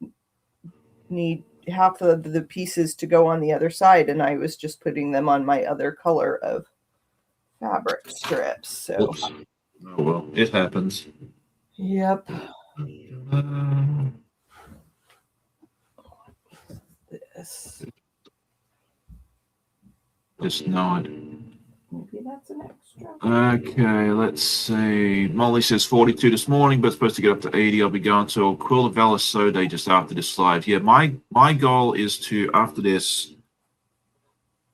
need half of the pieces to go on the other side, and I was just putting them on my other color of fabric strips. So, oops. Oh well, it happens. Yep. This. Just not. Maybe that's an extra. Okay, let's see. Molly says 42 this morning, but supposed to get up to 80. I'll be going to Quilt of Valor So Day just after this live. Yeah, my goal is to, after this,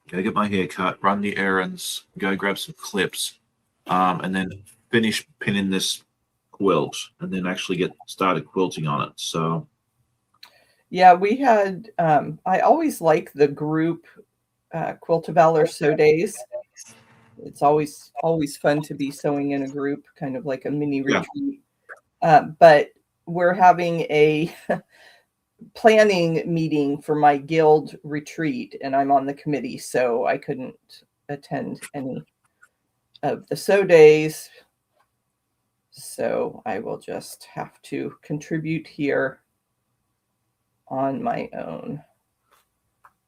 go get my hair cut, run the errands, go grab some clips, and then finish pinning this quilt, and then actually get started quilting on it. So yeah, we had I always like the group Quilt of Valor Sew Days. It's always fun to be sewing in a group, kind of like a mini retreat. But we're having a planning meeting for my guild retreat, and I'm on the committee, so I couldn't attend any of the sew days. So I will just have to contribute here on my own.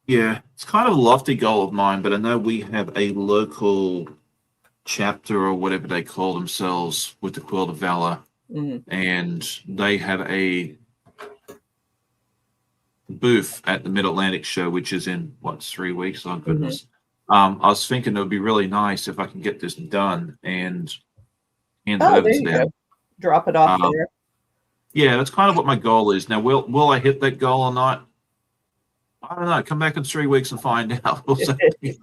yeah, it's kind of a lofty goal of mine, but I know we have a local chapter or whatever they call themselves with the Quilt of Valor, and they have a booth at the Mid-Atlantic show, which is in 3 weeks. Oh goodness. I was thinking it would be really nice if I can get this done and hand it over to them. Drop it off there. Yeah, that's kind of what my goal is. Now, will I hit that goal or not? I don't know. Come back in 3 weeks and find out. Exactly.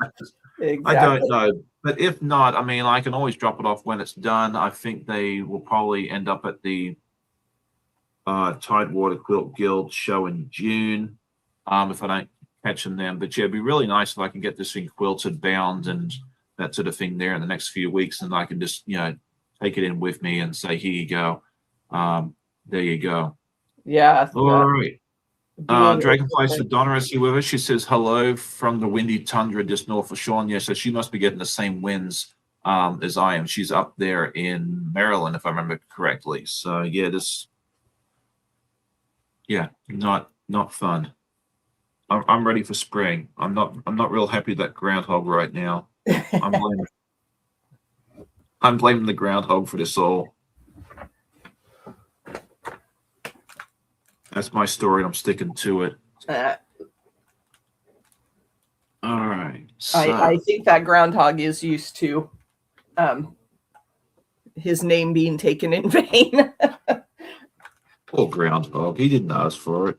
I don't know. But if not, I mean, I can always drop it off when it's done. I think they will probably end up at the Tidewater Quilt Guild show in June, if I don't catch them then. But yeah, it'd be really nice if I can get this thing quilted, bound, and that sort of thing there in the next few weeks, and I can just, take it in with me and say, here you go. There you go. Yeah. All right. Dragonflies for Donna is here with us. She says hello from the windy tundra just north of Sean. Yeah, so she must be getting the same winds as I am. She's up there in Maryland, if I remember correctly. So yeah, not fun. I'm ready for spring. I'm not real happy with that groundhog right now. I'm blaming the groundhog for this all. That's my story. I'm sticking to it. All right. So, I think that groundhog is used to his name being taken in vain. Poor groundhog. He didn't ask for it.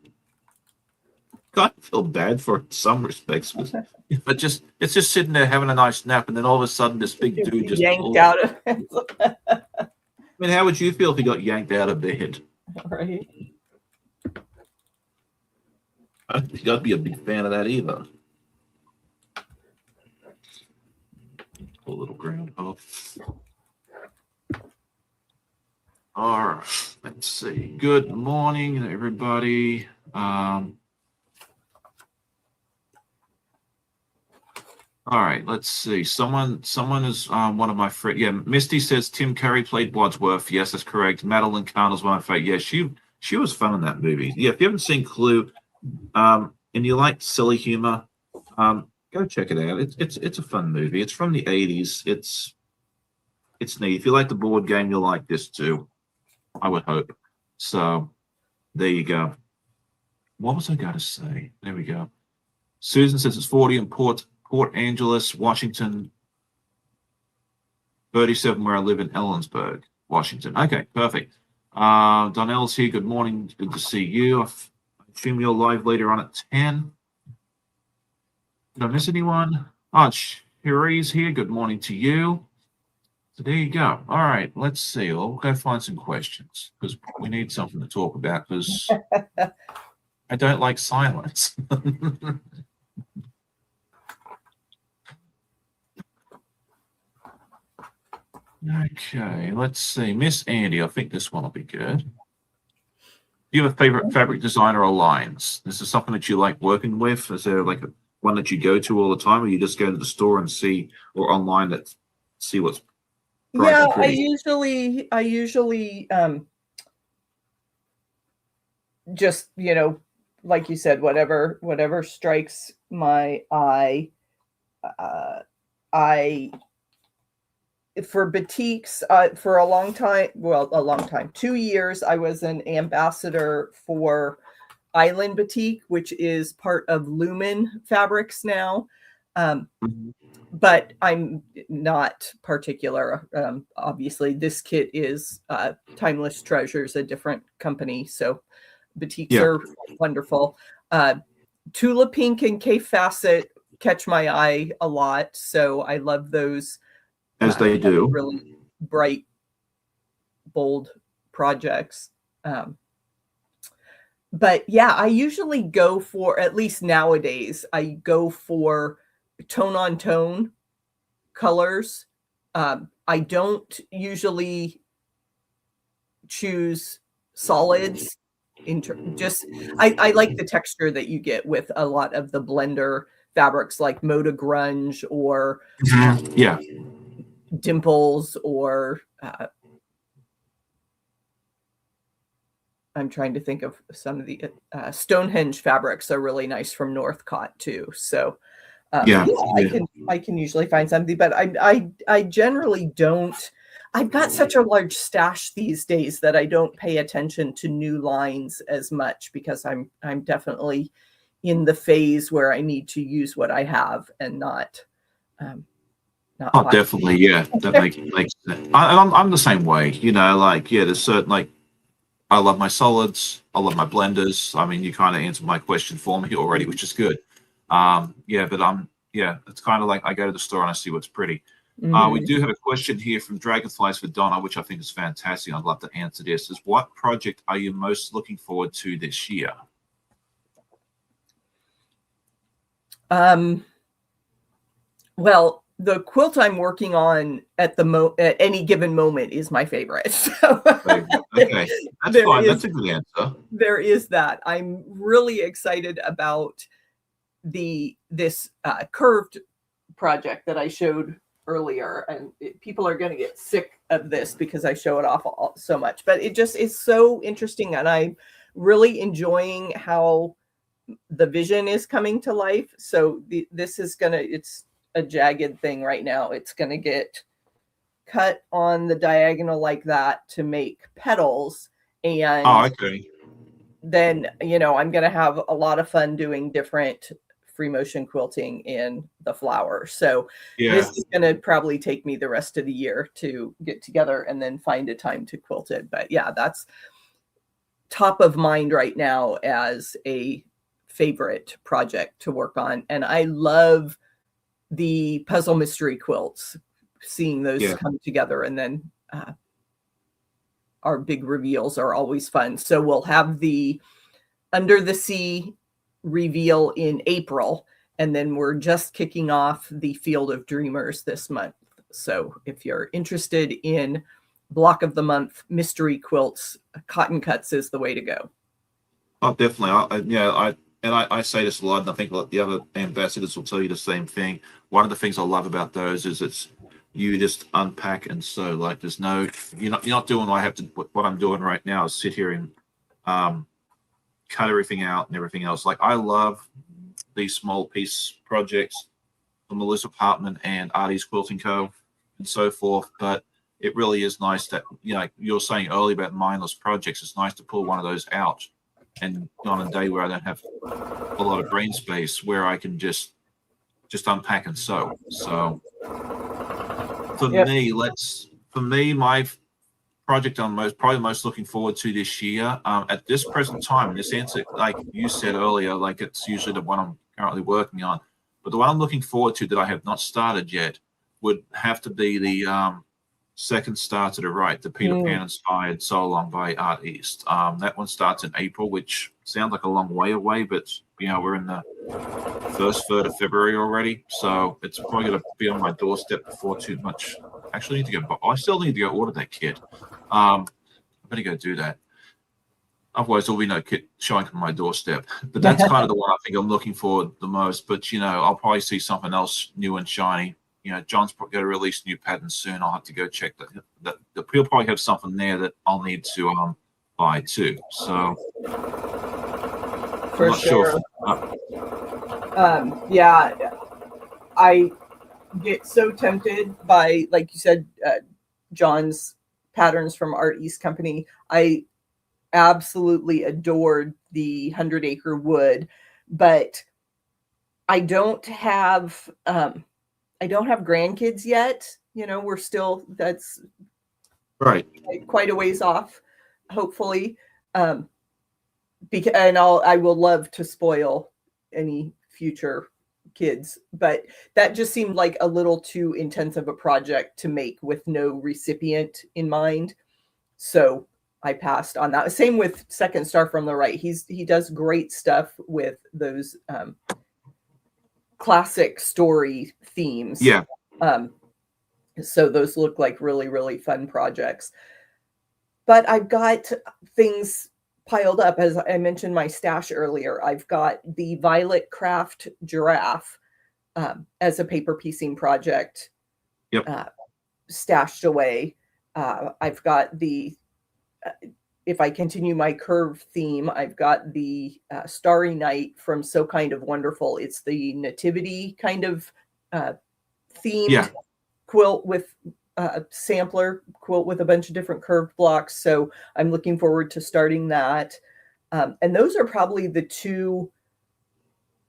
I feel bad for it in some respects, but it's just sitting there having a nice nap, and then all of a sudden this big dude just yanked out of it. I mean, how would you feel if he got yanked out of bed? Right. I don't think I'd be a big fan of that either. Poor little groundhog. All right, let's see. Good morning, everybody. All right, let's see. Someone is one of my friends. Yeah, Misty says Tim Curry played Wadsworth. Yes, that's correct. Madeline Kahn was one of my favorite. Yeah, she was fun in that movie. Yeah, if you haven't seen Clue, and you like silly humor, go check it out. It's a fun movie. It's from the 80s. It's neat. If you like the board game, you'll like this too. I would hope. So there you go. What was I going to say? There we go. Susan says it's 40 in Port Angeles, Washington. 37 where I live in Ellensburg, Washington. Okay, perfect. Donnell's here. Good morning. Good to see you. I assume you're live later on at 10. Did I miss anyone? Oh, Cherie's here. Good morning to you. So there you go. All right, let's see. We'll go find some questions because we need something to talk about because I don't like silence. Okay, let's see. Miss Andi, I think this one will be good. Do you have a favorite fabric designer or lines? This is something that you like working with? Is there like one that you go to all the time, or you just go to the store and see, or online that see what's Yeah, I usually just, like you said, whatever strikes my eye. For batiks, for a long time, 2 years, I was an ambassador for Island Batik, which is part of Lumen Fabrics now. But I'm not particular. Obviously, this kit is Timeless Treasures, a different company. So batiks are wonderful. Tula Pink and K Facet catch my eye a lot. So I love those. As they do. Really bright, bold projects. But yeah, I usually go for, at least nowadays, I go for tone on tone colors. I don't usually choose solids. I like the texture that you get with a lot of the blender fabrics like Moda Grunge or Dimples or I'm trying to think of some of the Stonehenge fabrics are really nice from Northcott too. So I can usually find something, but I generally don't. I've got such a large stash these days that I don't pay attention to new lines as much because I'm definitely in the phase where I need to use what I have and not. Oh, definitely, yeah. That makes sense. I'm the same way, there's certain I love my solids, I love my blenders. I mean, you kind of answered my question for me already, which is good. But it's kind of like I go to the store and I see what's pretty. We do have a question here from Dragonflies for Donna, which I think is fantastic. I'd love to answer this. Is what project are you most looking forward to this year? Well, the quilt I'm working on at any given moment is my favorite. So okay, that's fine. That's a good answer. There is that. I'm really excited about this curved project that I showed earlier, and people are going to get sick of this because I show it off so much. But it just is so interesting, and I'm really enjoying how the vision is coming to life. So this is it's a jagged thing right now. It's going to get cut on the diagonal like that to make petals. And then, I'm going to have a lot of fun doing different free motion quilting in the flower. So Yeah. this is going to probably take me the rest of the year to get together and then find a time to quilt it. But yeah, that's top of mind right now as a favorite project to work on. And I love the puzzle mystery quilts, seeing those come together, and then our big reveals are always fun. So we'll have the Under the Sea reveal in April, and then we're just kicking off the Field of Dreamers this month. So if you're interested in block of the month mystery quilts, Cotton Cuts is the way to go. Oh, definitely. I say this a lot, and I think the other ambassadors will tell you the same thing. One of the things I love about those is you just unpack and sew. Like there's no, you're not doing what I'm doing right now is sit here and cut everything out and everything else. Like I love these small piece projects from Melissa Partman and Artie's Quilting Co. and so forth, but it really is nice that, you were saying earlier about mindless projects. It's nice to pull one of those out and on a day where I don't have a lot of brain space, where I can just unpack and sew. So for me, my project I'm probably most looking forward to this year, at this present time, this answer, like you said earlier, like it's usually the one I'm currently working on, but the one I'm looking forward to that I have not started yet would have to be the second star to the right, the Peter Pan inspired Sew Along by Art East. That one starts in April, which sounds like a long way away, but we're in the first third of February already, so it's probably going to be on my doorstep before too much. Actually, I still need to go order that kit. I better go do that. Otherwise, there'll be no kit showing on my doorstep. But that's kind of the one I think I'm looking for the most. But I'll probably see something else new and shiny. John's going to release new patterns soon. I'll have to go check that. He'll probably have something there that I'll need to buy too. So for sure. I get so tempted by, like you said, John's patterns from Art East Company. I absolutely adored the 100 Acre Wood, but I don't have grandkids yet. We're still, that's right, quite a ways off, hopefully. I will love to spoil any future kids, but that just seemed like a little too intense of a project to make with no recipient in mind. So I passed on that. Same with Second Star from the Right. He does great stuff with those classic story themes. Yeah. So those look like really, really fun projects. But I've got things piled up. As I mentioned my stash earlier, I've got the Violet Craft Giraffe as a paper piecing project stashed away. I've got the, if I continue my curve theme, I've got the Starry Night from So Kind of Wonderful. It's the nativity kind of themed quilt with sampler quilt with a bunch of different curved blocks. So I'm looking forward to starting that. And those are probably the two.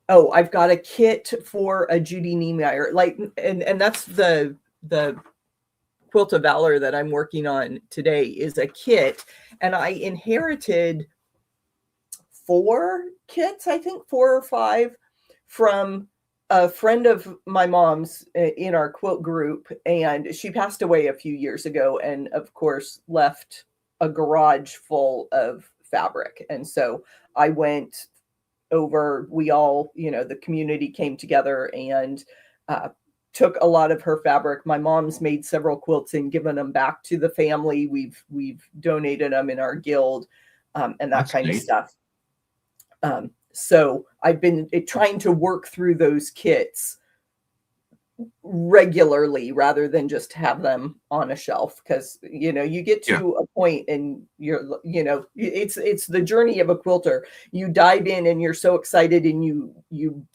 Oh, I've got a kit for a Judy Niemeyer, and that's the Quilt of Valor that I'm working on today is a kit. And I inherited 4 kits, I think 4 or 5, from a friend of my mom's in our quilt group, and she passed away a few years ago, and of course left a garage full of fabric. And so I went over, we all, the community came together and took a lot of her fabric. My mom's made several quilts and given them back to the family. We've donated them in our guild, and that kind of stuff. So I've been trying to work through those kits regularly rather than just have them on a shelf, because you get to a point and you're it's the journey of a quilter. You dive in and you're so excited and you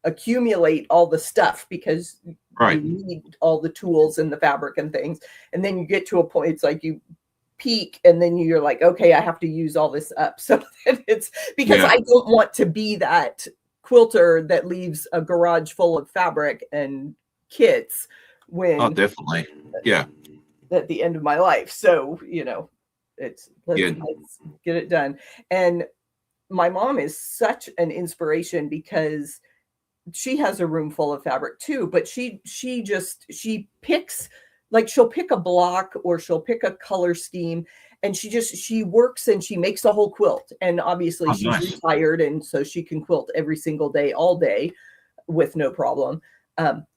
accumulate all the stuff because you need all the tools and the fabric and things, and then you get to a point, it's like you peak and then you're like, okay, I have to use all this up. So it's because I don't want to be that quilter that leaves a garage full of fabric and kits Oh, when definitely. Yeah. at the end of my life. So, let's Yeah. get it done. And my mom is such an inspiration because she has a room full of fabric too, but she picks, like, she'll pick a block or she'll pick a color scheme, and she works and she makes a whole quilt. And obviously Oh, she's nice. retired, and so she can quilt every single day, all day, with no problem.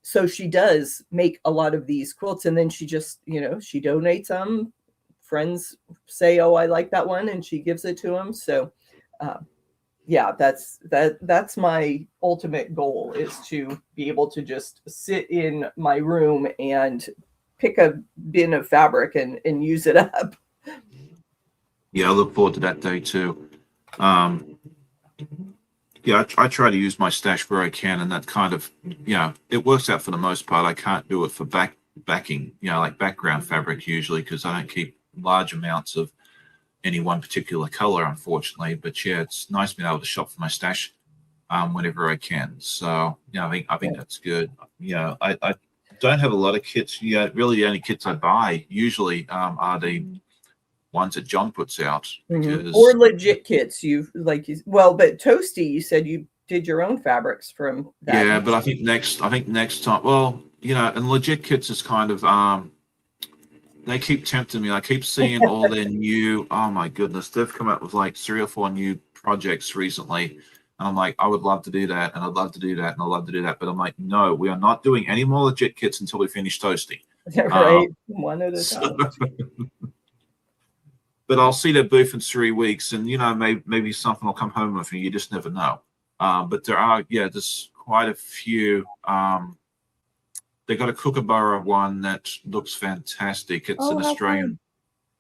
So she does make a lot of these quilts, and then she just, she donates them. Friends say, "Oh, I like that one," and she gives it to them. So, yeah, that's my ultimate goal, is to be able to just sit in my room and pick a bin of fabric and use it up. Yeah, I look forward to that day too. Yeah, I try to use my stash where I can, and that kind of, it works out for the most part. I can't do it for backing, like background fabric usually, because I don't keep large amounts of any one particular color, unfortunately. But yeah, it's nice being able to shop for my stash whenever I can. So I think that's good. I don't have a lot of kits. Yeah, really the only kits I buy usually are the ones that John puts out, because Or legit kits. But Toasty, you said you did your own fabrics from that. yeah, but I think next time, well, and legit kits is kind of they keep tempting me. I keep seeing all their new, oh my goodness, they've come out with like 3 or 4 new projects recently. And I'm like, I would love to do that, and I'd love to do that, and I'd love to do that. But I'm like, no, we are not doing any more legit kits until we finish Toasty. Right. One at a time. But I'll see their booth in 3 weeks, and maybe something will come home with me. You just never know. But there are, there's quite a few. They got a Kookaburra one that looks fantastic. It's an Australian,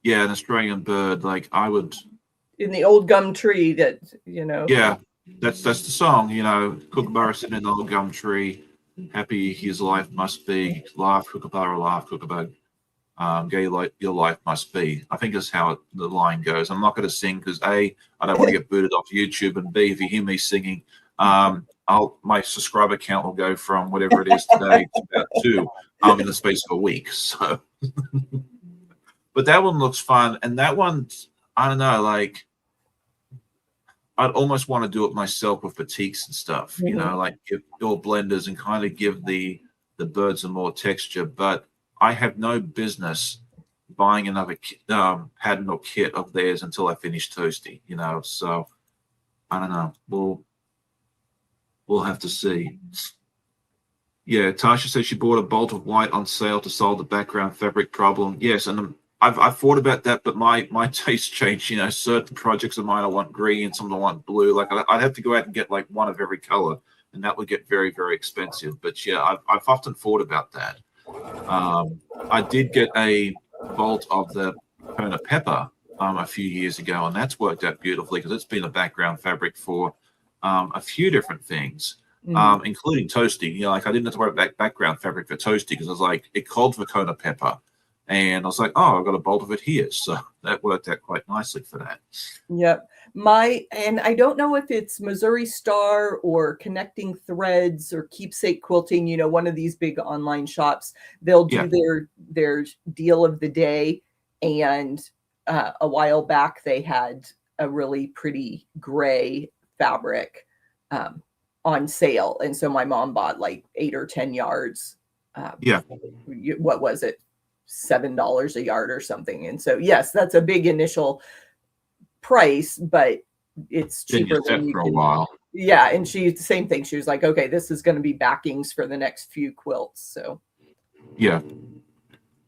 an Australian bird. Like, I would, in the old gum tree that, Yeah, that's the song. Kookaburra sitting in the old gum tree, happy his life must be. Laugh, Kookaburra, laugh, Kookaburra. Gay like your life must be. I think is how the line goes. I'm not going to sing because A, I don't want to get booted off YouTube, and B, if you hear me singing, my subscriber count will go from whatever it is today to about 2 in the space of a week. So, but that one looks fun, and that one, I don't know, like, I'd almost want to do it myself with batiks and stuff, like give your blenders and kind of give the birds some more texture. But I have no business buying another pattern or kit of theirs until I finish Toasty, So I don't know. We'll have to see. Yeah, Tasha says she bought a bolt of white on sale to solve the background fabric problem. Yes, and I've thought about that, but my taste changed. Certain projects of mine I want green, some I want blue. Like, I'd have to go out and get like one of every color, and that would get very, very expensive. But yeah, I've often thought about that. I did get a bolt of the Kona pepper a few years ago, and that's worked out beautifully because it's been a background fabric for a few different things, including Toasty. Like, I didn't have to worry about background fabric for Toasty because I was like, it called for Kona pepper, and I was like, oh, I've got a bolt of it here, so that worked out quite nicely for that. Yep. And I don't know if it's Missouri Star or Connecting Threads or Keepsake Quilting, one of these big online shops. They'll do their deal of the day. And a while back, they had a really pretty gray fabric on sale. And so my mom bought like 8 or 10 yards. What was it? $7 a yard or something. And so, yes, that's a big initial price, but it's cheaper than you for a while. Yeah, and the same thing. She was like, okay, this is going to be backings for the next few quilts. So yeah,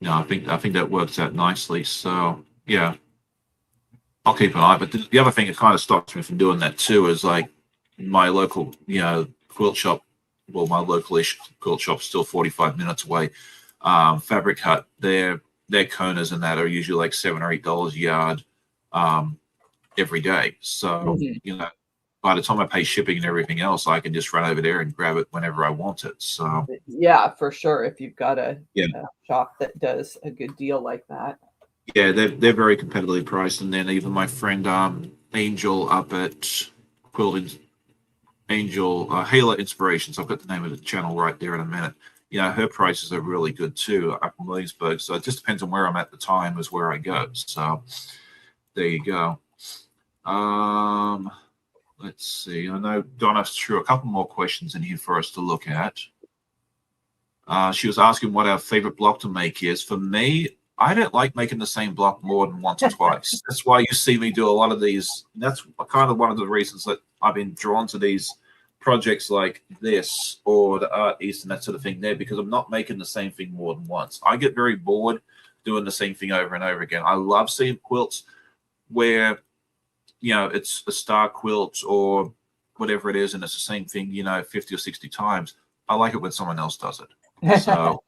no, I think that works out nicely. So yeah, I'll keep an eye. But the other thing that kind of stops me from doing that too is like my local quilt shop. Well, my local-ish quilt shop's still 45 minutes away. Fabric Hut, their Konas and that are usually like $7 or $8 a yard. Every day. So, by the time I pay shipping and everything else, I can just run over there and grab it whenever I want it. So, yeah, for sure. If you've got a shop that does a good deal like that. Yeah, they're very competitively priced. And then even my friend Angel up at Angel, Halo Inspirations. I've got the name of the channel right there in a minute. Her prices are really good too up in Williamsburg. So it just depends on where I'm at the time is where I go. So there you go. Let's see. I know Donna threw a couple more questions in here for us to look at. She was asking what our favorite block to make is. For me, I don't like making the same block more than once or twice. That's why you see me do a lot of these. That's kind of one of the reasons that I've been drawn to these projects like this or the Art East and that sort of thing there, because I'm not making the same thing more than once. I get very bored doing the same thing over and over again. I love seeing quilts where, it's a star quilt or whatever it is, and it's the same thing, 50 or 60 times. I like it when someone else does it. So,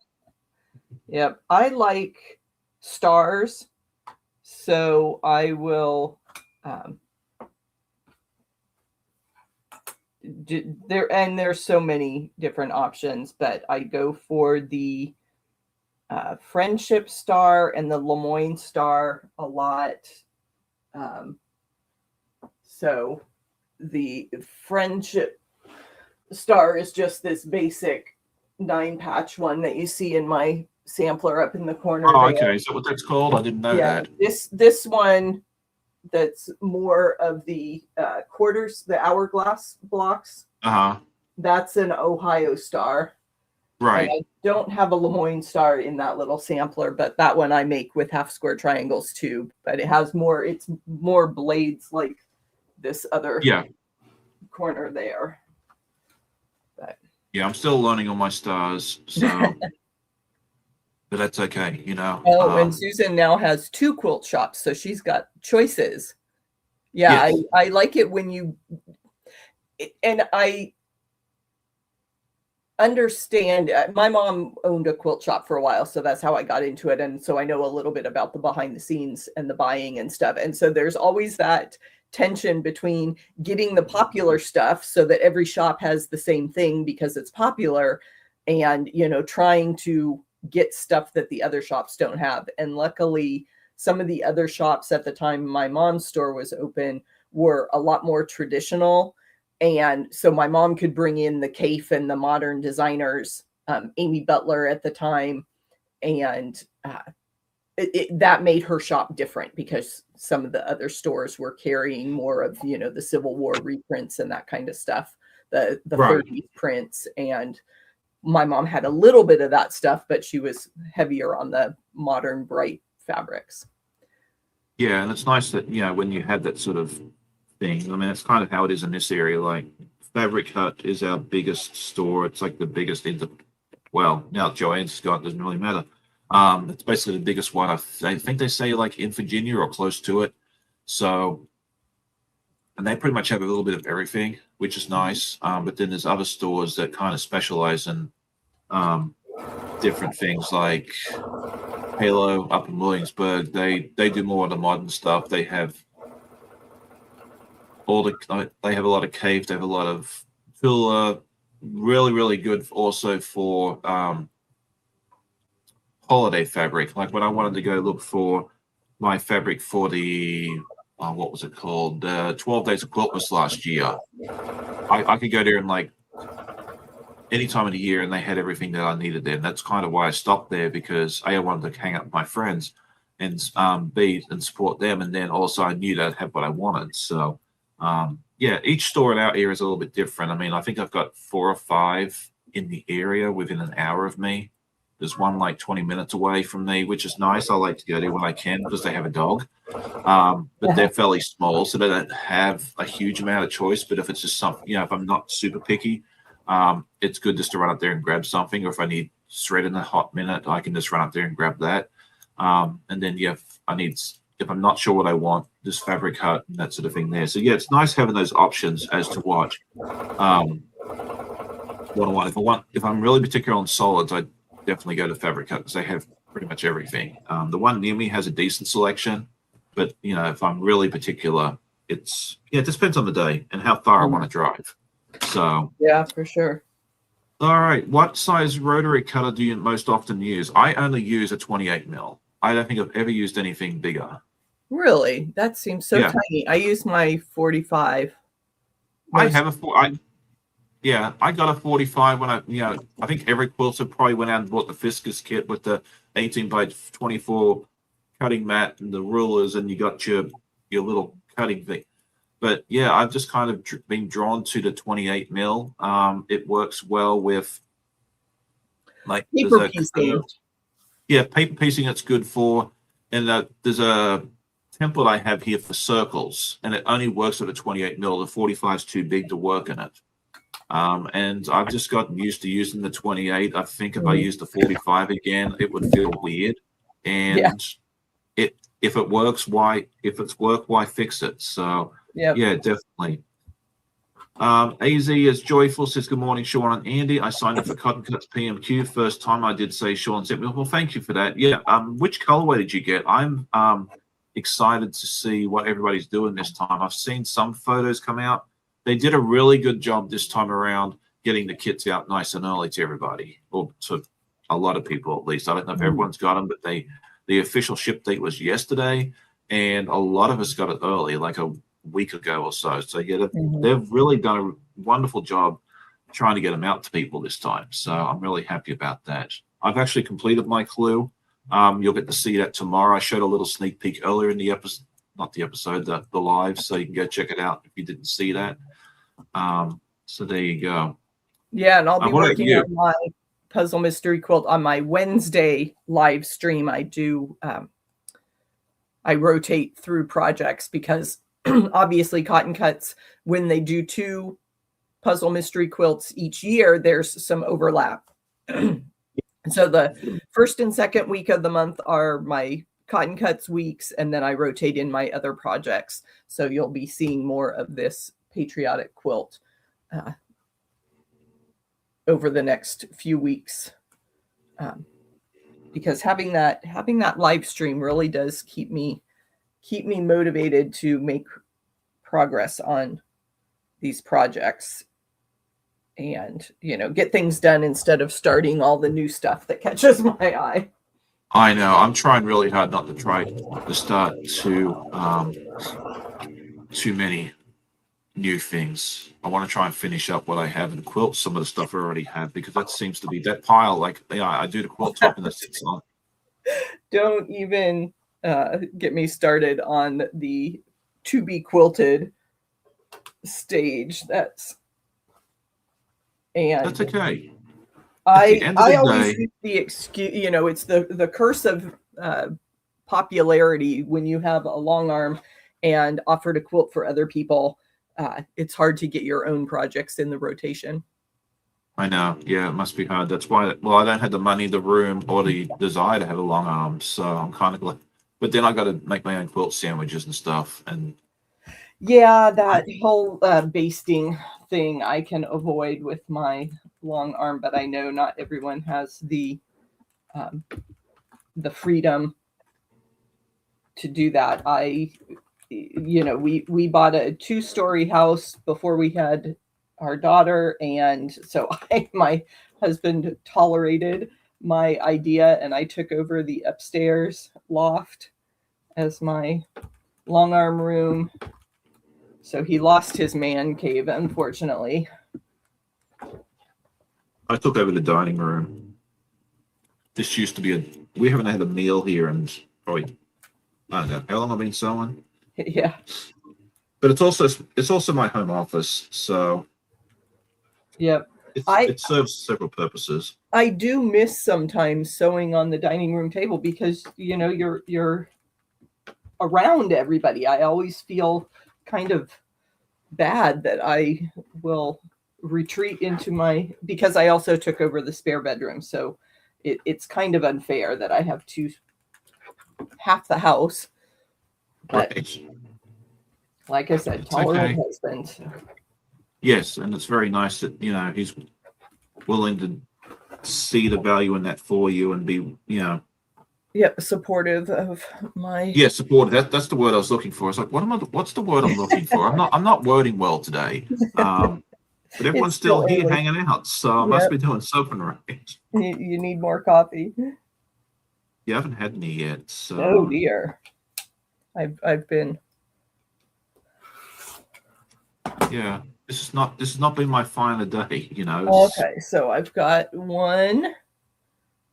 yep. I like stars. So I will, there's so many different options, but I go for the Friendship Star and the Lemoyne Star a lot. So the Friendship Star is just this basic 9-patch one that you see in my sampler up in the corner. Oh, okay. Is that what that's called? I didn't know that. This one that's more of the quarters, the hourglass blocks. That's an Ohio Star. Right. And I don't have a Lemoyne Star in that little sampler, but that one I make with half square triangles too. But it has more, it's more blades like this other corner there. But I'm still learning on my stars, so but that's okay, Oh, and Susan now has 2 quilt shops, so she's got choices. Yeah, yes. I like it when you, and I understand. My mom owned a quilt shop for a while, so that's how I got into it, and so I know a little bit about the behind the scenes and the buying and stuff. And so there's always that tension between getting the popular stuff so that every shop has the same thing because it's popular, and trying to get stuff that the other shops don't have. And luckily, some of the other shops at the time my mom's store was open were a lot more traditional. And so my mom could bring in the CAIF and the modern designers, Amy Butler at the time. And that made her shop different because some of the other stores were carrying more of, the Civil War reprints and that kind of stuff, the right. 30s prints. And my mom had a little bit of that stuff, but she was heavier on the modern bright fabrics. Yeah, and it's nice that, when you had that sort of thing, I mean, it's kind of how it is in this area. Like, Fabric Hut is our biggest store. It's like the biggest well, now Joanne's got, doesn't really matter. It's basically the biggest one. I think they say like in Virginia or close to it. So, and they pretty much have a little bit of everything, which is nice. But then there's other stores that kind of specialize in different things, like Halo up in Williamsburg. They do more of the modern stuff. They have they have a lot of CAIF. They have a lot of Tula. Really, really good also for holiday fabric. Like when I wanted to go look for my fabric for the what was it called? 12 Days of Quiltmas last year. I could go there and like any time of the year, and they had everything that I needed there. And that's kind of why I stopped there, because A, I wanted to hang out with my friends, and B, and support them, and then also I knew that I'd have what I wanted. So yeah, each store in our area is a little bit different. I mean, I think I've got 4 or 5 in the area within an hour of me. There's one like 20 minutes away from me, which is nice. I like to go there when I can because they have a dog. But they're fairly small, so they don't have a huge amount of choice. But if it's just something, if I'm not super picky, it's good just to run up there and grab something. Or if I need thread in a hot minute, I can just run up there and grab that. And then, if I'm not sure what I want, just Fabric Hut and that sort of thing there. So yeah, it's nice having those options as to what I want. If I'm really particular on solids, I definitely go to Fabric Hut because they have pretty much everything. The one near me has a decent selection, but if I'm really particular, it just depends on the day and how far I want to drive. So yeah, for sure. All right, what size rotary cutter do you most often use? I only use a 28 mil. I don't think I've ever used anything bigger. Really? That seems so tiny. I use my 45. I have Yeah, I got a 45 when I think every quilter probably went out and bought the Fiscus kit with the 18 by 24 cutting mat and the rulers, and you got your little cutting thing. But yeah, I've just kind of been drawn to the 28 mil. It works well with like Paper piecing. paper piecing. It's good for, and there's a template I have here for circles, and it only works with a 28 mil. The 45 is too big to work in it. And I've just gotten used to using the 28. I think if I used the 45 again, it would feel weird. And if it works, why fix it? So yeah, definitely. AZ is joyful, says good morning, Sean and Andy. I signed up for Cotton Cuts PMQ. First time I did say Sean sent me. Well, thank you for that. Yeah. Which colorway did you get? I'm excited to see what everybody's doing this time. I've seen some photos come out. They did a really good job this time around getting the kits out nice and early to everybody, or to a lot of people at least. I don't know if everyone's got them, but the official ship date was yesterday, and a lot of us got it early, like a week ago or so. So yeah, they've really done a wonderful job trying to get them out to people this time. So I'm really happy about that. I've actually completed my clue. You'll get to see that tomorrow. I showed a little sneak peek earlier in the episode, not the episode, the live, so you can go check it out if you didn't see that. So there you go. Yeah, and I'll be working on my puzzle mystery quilt on my Wednesday live stream. I do I rotate through projects because obviously Cotton Cuts, when they do 2 puzzle mystery quilts each year, there's some overlap. So the first and second week of the month are my Cotton Cuts weeks, and then I rotate in my other projects. So you'll be seeing more of this patriotic quilt over the next few weeks, because having that live stream really does keep me motivated to make progress on these projects and get things done instead of starting all the new stuff that catches my eye. I know. I'm trying really hard not to try to start too many new things. I want to try and finish up what I have and quilt some of the stuff I already have, because that seems to be that pile. Like, I do the quilt top and that sits on. Don't even get me started on the to be quilted stage. That's okay. I always use the excuse, it's the curse of popularity when you have a long arm and offer to quilt for other people. It's hard to get your own projects in the rotation. I know. Yeah, it must be hard. That's why. Well, I don't have the money, the room, or the desire to have a long arm, so I'm kind of glad. But then I got to make my own quilt sandwiches and stuff. And yeah, that whole basting thing I can avoid with my long arm, but I know not everyone has the freedom to do that. We bought a 2-story house before we had our daughter, and so my husband tolerated my idea, and I took over the upstairs loft as my long arm room. So he lost his man cave, unfortunately. I took over the dining room. This used to be we haven't had a meal here and probably, I don't know how long I've been sewing. Yeah. But it's also my home office, so yep. It serves several purposes. I do miss sometimes sewing on the dining room table because you're around everybody. I always feel kind of bad that I will retreat into because I also took over the spare bedroom, so it's kind of unfair that I have half the house. But right. Like I said, tolerant husband. Yes, and it's very nice that he's willing to see the value in that for you and be Yep, supportive of my. Yeah, supportive. That's the word I was looking for. It's like, what's the word I'm looking for? I'm not wording well today. But everyone's still here hanging out, so I must be doing something right. You need more coffee. You haven't had any yet, so. Oh dear. I've been. Yeah. This has not been my final day, you know. Okay, so I've got one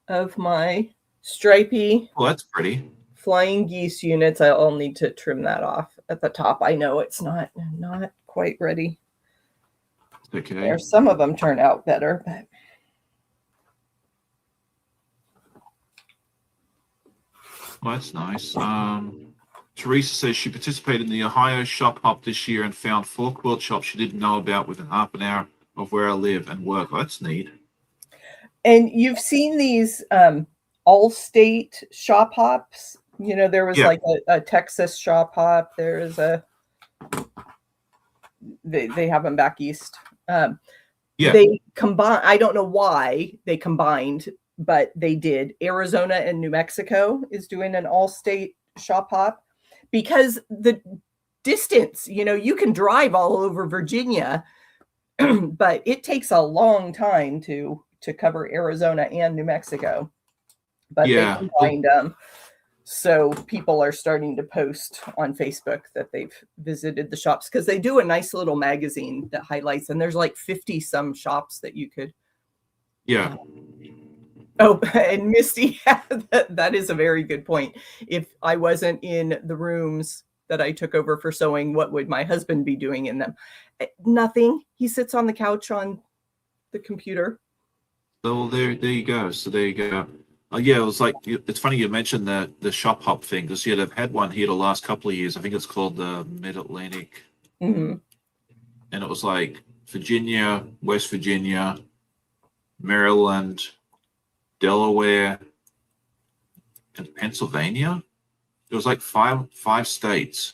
of my stripy Oh, that's pretty. flying geese units. I'll need to trim that off at the top. I know it's not quite ready. Okay. There, some of them turn out better, but Well, that's nice. Teresa says she participated in the Ohio shop hop this year and found 4 quilt shops she didn't know about within half an hour of where I live and work. Oh, that's neat. and you've seen these all state shop hops. You know, there was Yeah. like a Texas shop hop. There's they have them back east. Yeah. They combine. I don't know why they combined, but they did. Arizona and New Mexico is doing an all-state shop hop because the distance. You know, you can drive all over Virginia, but it takes a long time to cover Arizona and New Mexico. But they Yeah. combined them. So people are starting to post on Facebook that they've visited the shops because they do a nice little magazine that highlights, and there's like 50 some shops that you could. Yeah. Oh, and Misty, that is a very good point. If I wasn't in the rooms that I took over for sewing, what would my husband be doing in them? Nothing. He sits on the couch on the computer. So there you go. So there you go. Yeah, it was like it's funny you mentioned the shop hop thing because they've had one here the last couple of years. I think it's called the Mid Atlantic, Mm-hmm. and it was like Virginia, West Virginia, Maryland, Delaware, and Pennsylvania. It was like five states,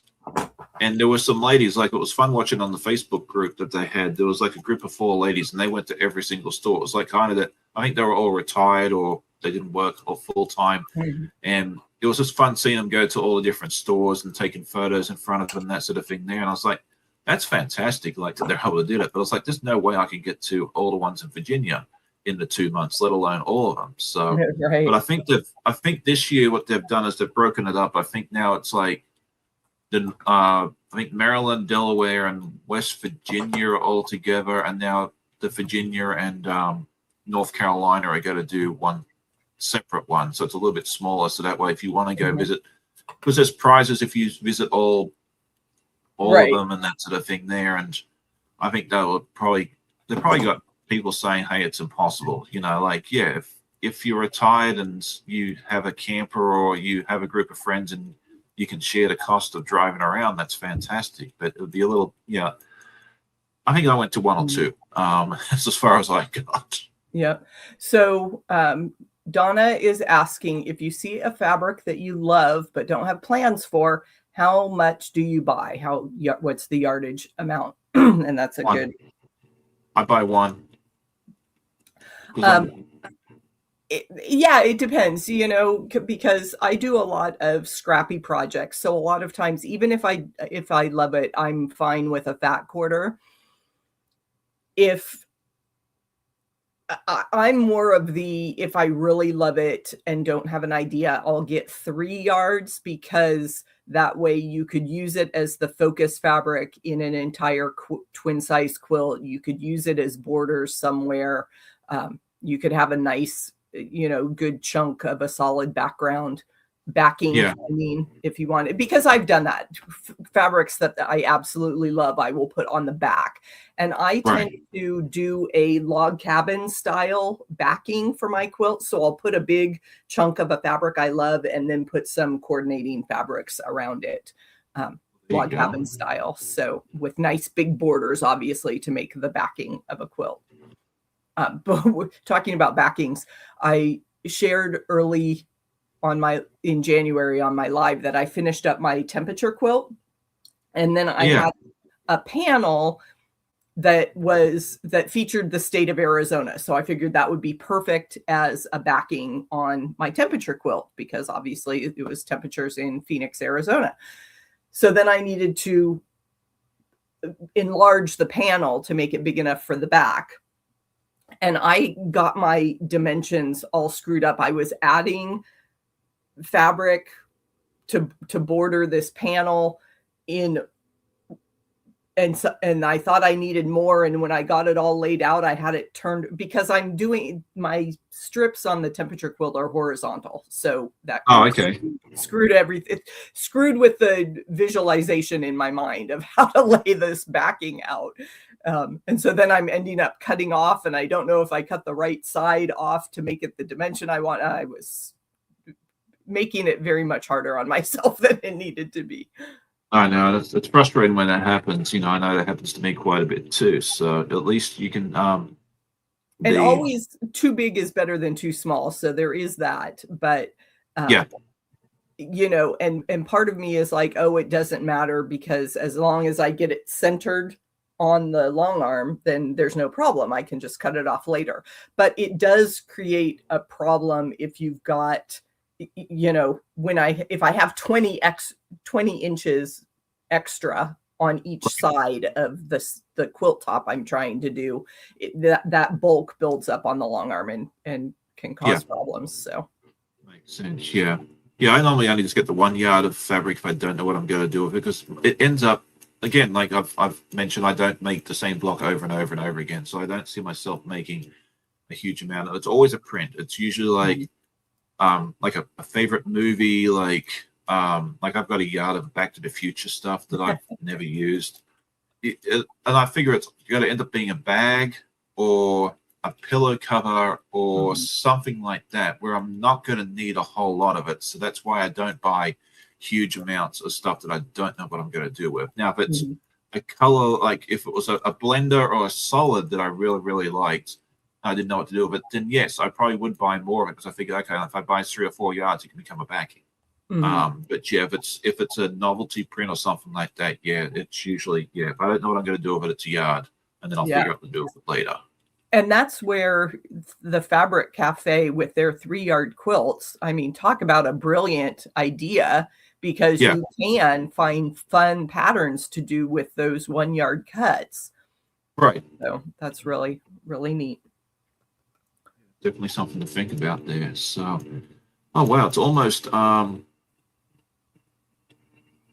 and there were some ladies. Like it was fun watching on the Facebook group that they had. There was like a group of 4 ladies, and they went to every single store. It was like kind of that. I think they were all retired or they didn't work or full time, Mm-hmm. and it was just fun seeing them go to all the different stores and taking photos in front of them, that sort of thing there. And I was like, that's fantastic, like that they're able to do that. But I was like, there's no way I could get to all the ones in Virginia in the 2 months, let alone all of them. So, Right. but I think this year what they've done is they've broken it up. I think now it's like I think Maryland, Delaware, and West Virginia are all together, and now the Virginia and North Carolina are going to do one separate one, so it's a little bit smaller. So that way, if you want to go visit, because there's prizes if you visit all Right. of them and that sort of thing there. And I think they probably got people saying, "Hey, it's impossible." You know, like yeah, if you're retired and you have a camper or you have a group of friends and you can share the cost of driving around, that's fantastic. But it would be a little, yeah. I think I went to 1 or 2. That's as far as I got. Yeah. So Donna is asking if you see a fabric that you love but don't have plans for, how much do you buy? What's the yardage amount? And that's a 1. good. I buy 1. Yeah, it depends, you know, because I do a lot of scrappy projects. So a lot of times, even if I love it, I'm fine with a fat quarter. If I'm more of if I really love it and don't have an idea, I'll get 3 yards because that way you could use it as the focus fabric in an entire twin size quilt. You could use it as borders somewhere. You could have a nice, you know, good chunk of a solid backing. Yeah. I mean, if you want it, because I've done that. Fabrics that I absolutely love, I will put on the back. And I tend to do a log cabin style backing for my quilt. So I'll put a big chunk of a fabric I love and then put some coordinating fabrics around it. Log cabin style. So with nice big borders, obviously, to make the backing of a quilt. But we're talking about backings, I shared early in January on my live that I finished up my temperature quilt. And then I had a panel that featured the state of Arizona. So I figured that would be perfect as a backing on my temperature quilt because obviously it was temperatures in Phoenix, Arizona. So then I needed to enlarge the panel to make it big enough for the back. And I got my dimensions all screwed up. I was adding fabric to border this panel in and I thought I needed more. And when I got it all laid out, I had it turned, because I'm doing my strips on the temperature quilt are horizontal. So that Okay. screwed everything, screwed with the visualization in my mind of how to lay this backing out. And so then I'm ending up cutting off, and I don't know if I cut the right side off to make it the dimension I want. I was making it very much harder on myself than it needed to be. I know it's frustrating when that happens. You know, I know that happens to me quite a bit too. So at least you can and always too big is better than too small. So there is that. But yeah, you know, and part of me is like, oh, it doesn't matter, because as long as I get it centered on the long arm, then there's no problem. I can just cut it off later. But it does create a problem if you've got, you know, if I have 20 inches extra on each side of the quilt top I'm trying to do, that bulk builds up on the long arm and can cause problems. So makes sense. Yeah. I normally only just get the 1 yard of fabric if I don't know what I'm going to do with it, because it ends up, again, like I've mentioned, I don't make the same block over and over and over again. So I don't see myself making a huge amount. It's always a print. It's usually like a favorite movie, like I've got a yard of Back to the Future stuff that I've never used, and I figure it's going to end up being a bag or a pillow cover or something like that, where I'm not going to need a whole lot of it. So that's why I don't buy huge amounts of stuff that I don't know what I'm going to do with. Now, if it's a color, like if it was a blender or a solid that I really, really liked, I didn't know what to do with it, then yes, I probably would buy more of it, because I figured, okay, if I buy 3 or 4 yards, it can become a backing. But yeah, if it's a novelty print or something like that, yeah, it's usually, if I don't know what I'm going to do with it, it's a yard, and then I'll figure out what to do with it later. And that's where the Fabric Cafe with their 3-yard quilts, I mean, talk about a brilliant idea, because you can find fun patterns to do with those 1-yard cuts. Right. So that's really, really neat. Definitely something to think about there. So, oh wow, it's almost time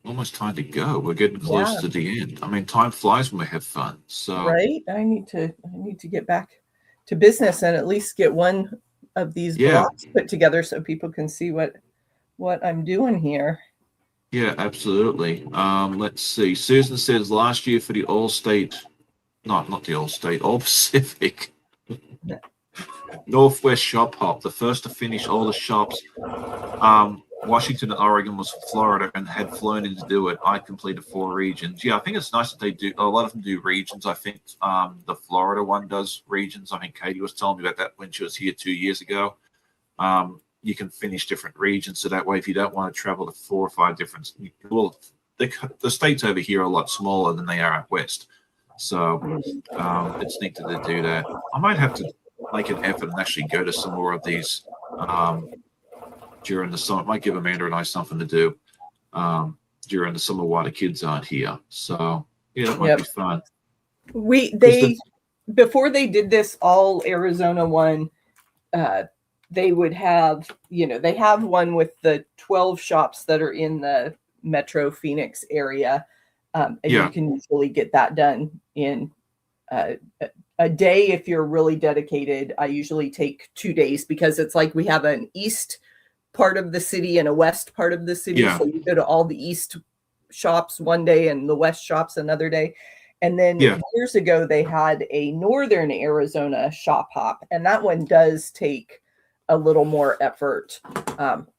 to go. We're getting close to the end. I mean, time flies when we have fun. So right, I need to get back to business and at least get one of these blocks put together so people can see what I'm doing here. Yeah, absolutely. Let's see. Susan says last year for the All Pacific Northwest Shop Hop, the first to finish all the shops. Washington and Oregon was Florida and had flown in to do it. I completed 4 regions. Yeah, I think it's nice that they do. A lot of them do regions. I think the Florida one does regions. I think Katie was telling me about that when she was here 2 years ago. You can finish different regions, so that way, if you don't want to travel to 4 or 5 different, well, the states over here are a lot smaller than they are out west. So it's neat to do that. I might have to make an effort and actually go to some more of these during the summer. It might give Amanda and I something to do during the summer while the kids aren't here. So yeah, that might be fun. Before they did this all Arizona one, they would have, they have one with the 12 shops that are in the Metro Phoenix area. And you can usually get that done in a day if you're really dedicated. I usually take 2 days, because it's like we have an east part of the city and a west part of the city. So you go to all the east shops one day and the west shops another day. And then years ago, they had a northern Arizona shop hop, and that one does take a little more effort,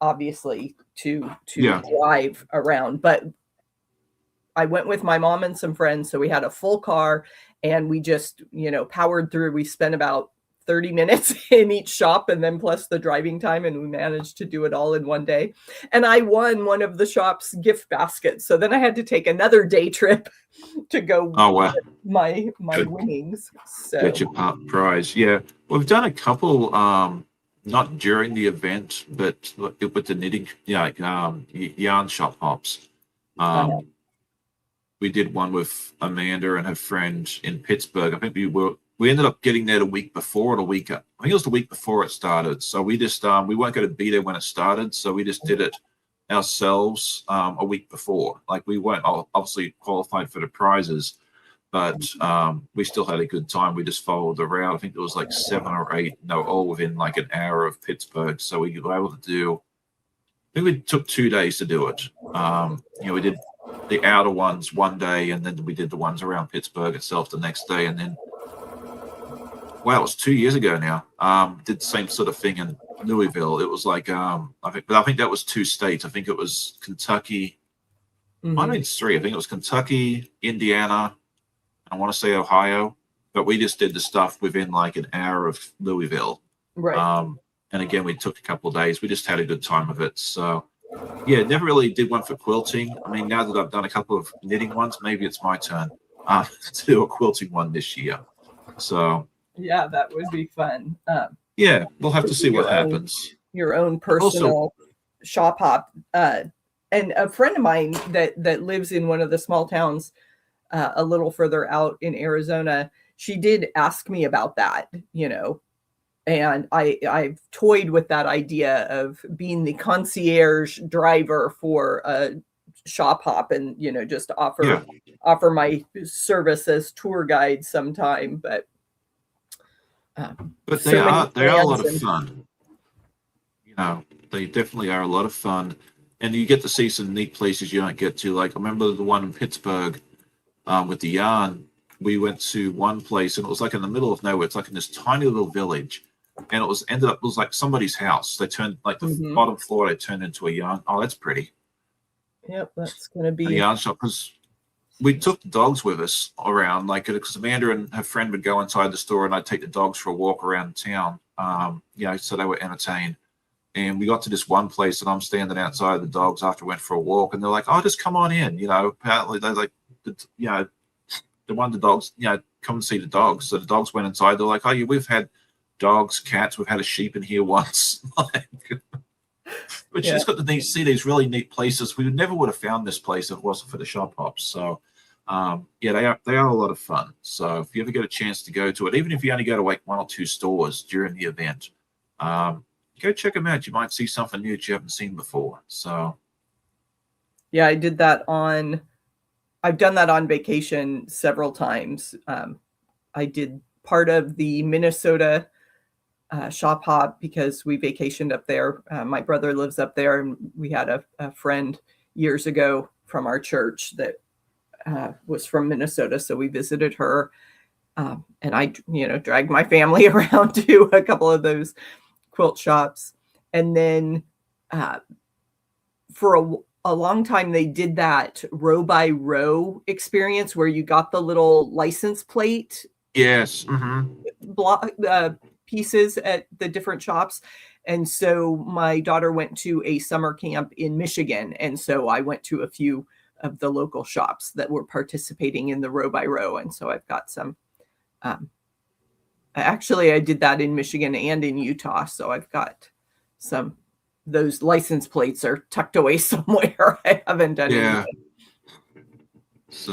obviously, to drive around. But I went with my mom and some friends, so we had a full car, and we just, powered through. We spent about 30 minutes in each shop, and then plus the driving time, and we managed to do it all in one day. And I won one of the shop's gift baskets. So then I had to take another day trip to go my winnings. So get your prize. Yeah, we've done a couple, not during the event, but with the knitting, yarn shop hops. We did one with Amanda and her friend in Pittsburgh. I think we ended up getting there the week before, I think it was the week before it started. So we just we weren't going to be there when it started, so we just did it ourselves a week before. Like, we weren't obviously qualified for the prizes, but we still had a good time. We just followed the route. I think there was like 7 or 8, and they were all within like an hour of Pittsburgh. So we were able to do, I think we took 2 days to do it. We did the outer ones one day, and then we did the ones around Pittsburgh itself the next day. And then, wow, it was 2 years ago now. Did the same sort of thing in Louisville. It was like, I think that was 2 states. I think it was Kentucky. I mean, it's 3. I think it was Kentucky, Indiana, I want to say Ohio, but we just did the stuff within like an hour of Louisville. Right. And again, we took a couple of days. We just had a good time with it. So, yeah, never really did one for quilting. I mean, now that I've done a couple of knitting ones, maybe it's my turn to do a quilting one this year. So, yeah, that would be fun. Yeah, we'll have to see what happens. Your own personal shop hop. And a friend of mine that lives in one of the small towns a little further out in Arizona, she did ask me about that, and I've toyed with that idea of being the concierge driver for a shop hop and, just offer my service as tour guide sometime. But they are a lot of fun. They definitely are a lot of fun. And you get to see some neat places you don't get to. Like, I remember the one in Pittsburgh with the yarn. We went to one place, and it was like in the middle of nowhere. It's like in this tiny little village. And it was like somebody's house. They turned, like, the bottom floor, they turned into a yarn. Oh, that's pretty. Yep, that's going to be a yarn shop. Because we took the dogs with us around, like, because Amanda and her friend would go inside the store, and I'd take the dogs for a walk around town. So they were entertained. And we got to this one place, and I'm standing outside the dogs after we went for a walk, and they're like, "Oh, just come on in." Apparently they're like, they wanted the dogs, come and see the dogs. So the dogs went inside. They're like, "Oh, yeah, we've had dogs, cats, we've had a sheep in here once." But you just got to see these really neat places. We never would have found this place if it wasn't for the shop hops. So, they are a lot of fun. So if you ever get a chance to go to it, even if you only go to like 1 or 2 stores during the event, go check them out. You might see something new that you haven't seen before. So, yeah, I've done that on vacation several times. I did part of the Minnesota shop hop because we vacationed up there. My brother lives up there, and we had a friend years ago from our church that was from Minnesota. So we visited her, and I, dragged my family around to a couple of those quilt shops. And then for a long time, they did that row by row experience where you got the little license plate. Yes. Block pieces at the different shops. And so my daughter went to a summer camp in Michigan. And so I went to a few of the local shops that were participating in the row by row. And so I've got some, actually I did that in Michigan and in Utah. So I've got those license plates are tucked away somewhere. I haven't done anything. So,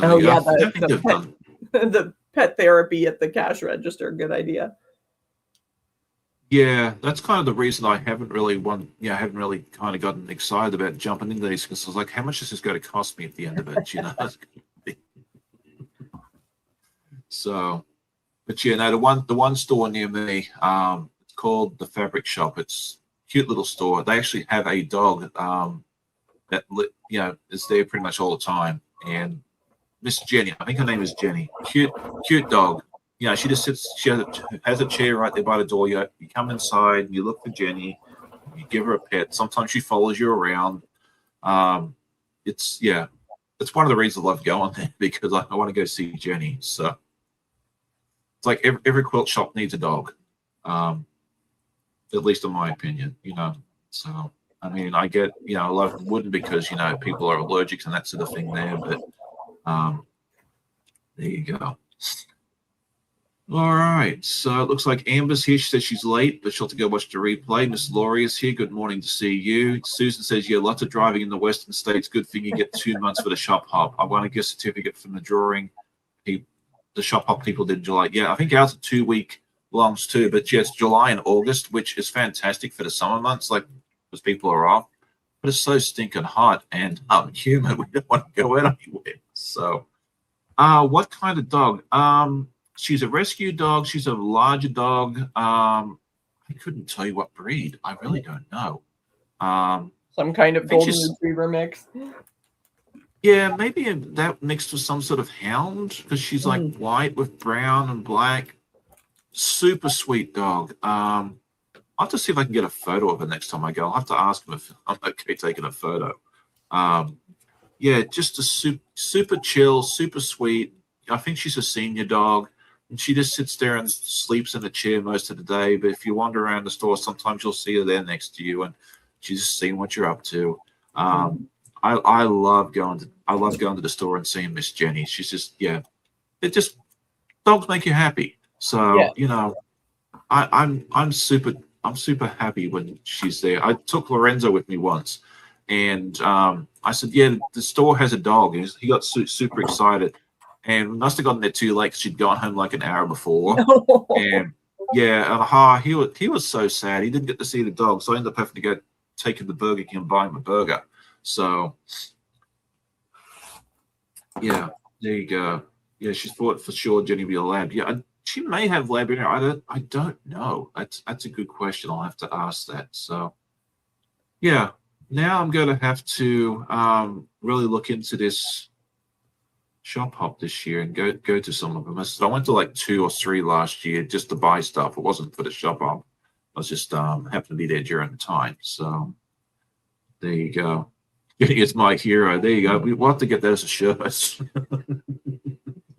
the pet therapy at the cash register. Good idea. Yeah, that's kind of the reason I haven't really kind of gotten excited about jumping into these, because I was like, how much is this going to cost me at the end of it? So, but the one store near me, it's called the Fabric Shop. It's a cute little store. They actually have a dog that is there pretty much all the time. And Miss Jenny, I think her name is Jenny. Cute dog. She just sits. She has a chair right there by the door. You come inside, you look for Jenny, you give her a pet. Sometimes she follows you around. It's one of the reasons I love going there, because I want to go see Jenny. So it's like every quilt shop needs a dog, at least in my opinion. So I mean, I get a lot of them wouldn't, because people are allergic and that sort of thing there. But there you go. All right, so it looks like Amber's here. She says she's late, but she'll have to go watch the replay. Miss Laurie is here. Good morning to see you. Susan says, lots of driving in the Western States. Good thing you get 2 months for the shop hop. I want a gift certificate from the drawing. The shop hop people did in July. Yeah, I think ours are 2-week longs too, but it's July and August, which is fantastic for the summer months, like, because people are off. But it's so stinking hot and humid. We don't want to go out anywhere. So, What kind of dog? She's a rescue dog. She's a larger dog. I couldn't tell you what breed. I really don't know. Some kind I of think golden she's, retriever mix. yeah, maybe that mixed with some sort of hound because she's like Mm. white with brown and black. Super sweet dog. I'll have to see if I can get a photo of her next time I go. I'll have to ask him if I'm okay taking a photo. Um, yeah, just a super chill, super sweet. I think she's a senior dog, and she just sits there and sleeps in a chair most of the day. But if you wander around the store, sometimes you'll see her there next to you, and she's just seeing what you're up to. Mm. I love going to the store and seeing Miss Jenny. She's just it just dogs make you happy. Yeah. So I'm super happy when she's there. I took Lorenzo with me once, and I said, "Yeah, the store has a dog." And he got super excited, and we must have gotten there too late because she'd gone home like an hour before. No. And he was so sad. He didn't get to see the dog, so I ended up having to go taking the Burger King and buy him a burger. So yeah, there you go. Yeah, she's thought for sure Jenny be a lab. Yeah, she may have lab in her. I don't know. That's a good question. I'll have to ask that. So yeah, now I'm going to have to really look into this shop hop this year and go to some of them. I went to like 2 or 3 last year just to buy stuff. It wasn't for the shop hop. I was just happened to be there during the time. So there you go. It's my hero. There you go. We'll have to get that as a shirt.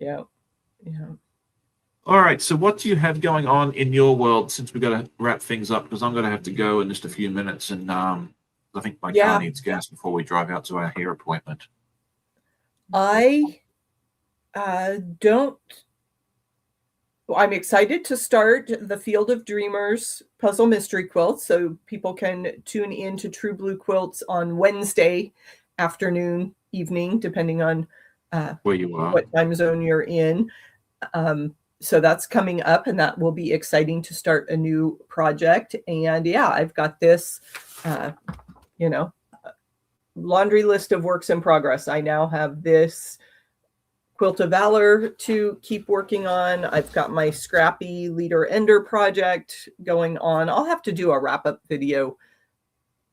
Yeah. Yeah. All right. So what do you have going on in your world since we've got to wrap things up because I'm going to have to go in just a few minutes and I think my car needs gas before we drive out to our hair appointment. I don't. Well, I'm excited to start the Field of Dreamers puzzle mystery quilts, so people can tune in to True Blue Quilts on Wednesday afternoon, evening, depending on where you are, what time zone you're in. So that's coming up, and that will be exciting to start a new project. And yeah, I've got this, laundry list of works in progress. I now have this Quilt of Valor to keep working on. I've got my Scrappy Leader Ender project going on. I'll have to do a wrap-up video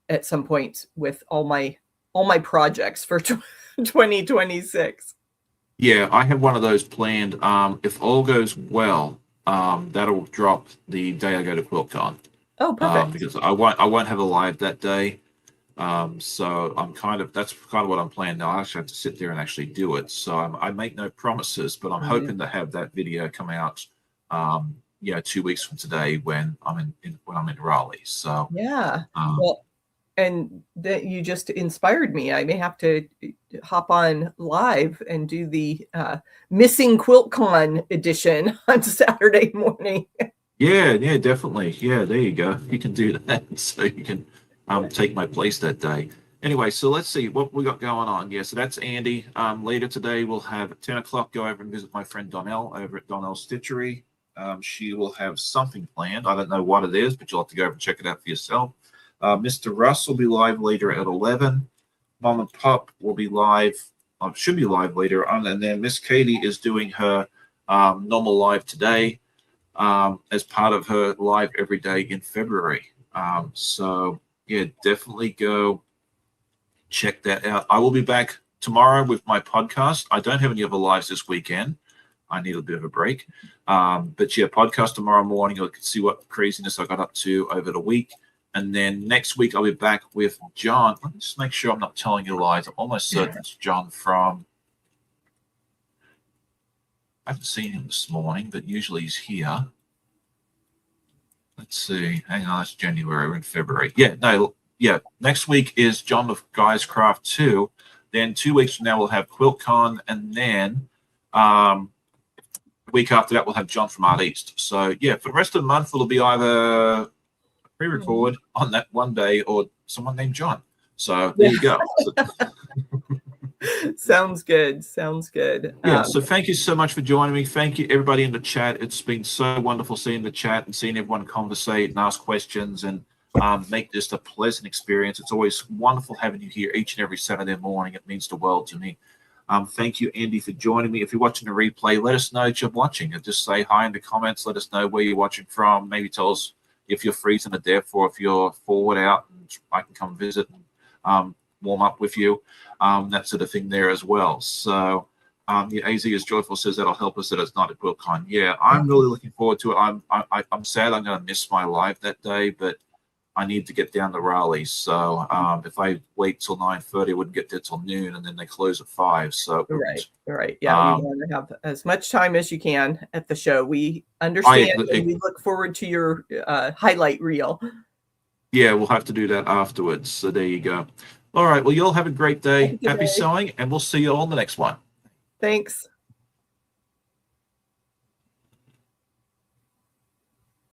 at some point with all my projects for 2026. Yeah, I have one of those planned. If all goes well, that'll drop the day I go to QuiltCon. Oh, perfect. Because I won't have a live that day. So that's kind of what I'm planning now. I actually have to sit there and actually do it. So I make no promises, but I'm hoping to have that video come out 2 weeks from today when I'm in Raleigh. So yeah. Well, and that you just inspired me. I may have to hop on live and do the Missing QuiltCon edition on Saturday morning. Yeah, definitely. Yeah, there you go. You can do that. So you can take my place that day. Anyway, so let's see what we got going on. Yeah, so that's Andy. Later today, we'll have at 10 o'clock go over and visit my friend Donnell over at Donnell's Stitchery. She will have something planned. I don't know what it is, but you'll have to go over and check it out for yourself. Mr. Russ will be live later at 11. Mom and Pop will be live, should be live later on. And then Miss Katie is doing her normal live today as part of her live every day in February. So, yeah, definitely go check that out. I will be back tomorrow with my podcast. I don't have any other lives this weekend. I need a bit of a break. But yeah, podcast tomorrow morning. You can see what craziness I got up to over the week. And then next week, I'll be back with John. Let me just make sure I'm not telling you lies. I'm almost certain it's John from... I haven't seen him this morning, but usually he's here. Let's see. Hang on, it's January. We're in February. Next week is John of Guy's Craft 2. Then 2 weeks from now, we'll have QuiltCon. And then the week after that, we'll have John from Art East. So, yeah, for the rest of the month, it'll be either pre-record on that one day or someone named John. So there you go. Sounds good. Yeah, so thank you so much for joining me. Thank you, everybody in the chat. It's been so wonderful seeing the chat and seeing everyone conversate and ask questions and make this a pleasant experience. It's always wonderful having you here each and every Saturday morning. It means the world to me. Thank you, Andy, for joining me. If you're watching a replay, let us know that you're watching, and just say hi in the comments. Let us know where you're watching from. Maybe tell us if you're freezing to death or if you're forward out, and I can come visit and warm up with you. That sort of thing there as well. So yeah, AZ is joyful, says that'll help us that it's not a QuiltCon. Yeah, I'm really looking forward to it. I'm sad I'm going to miss my live that day, but I need to get down to Raleigh. So if I wait till 9:30, I wouldn't get there till noon, and then they close at 5. So right. Yeah, you want to have as much time as you can at the show. We understand, and we look forward to your highlight reel. Yeah, we'll have to do that afterwards. So there you go. All right. Well, you all have a great day. Happy sewing, and we'll see you all in the next one. Thanks.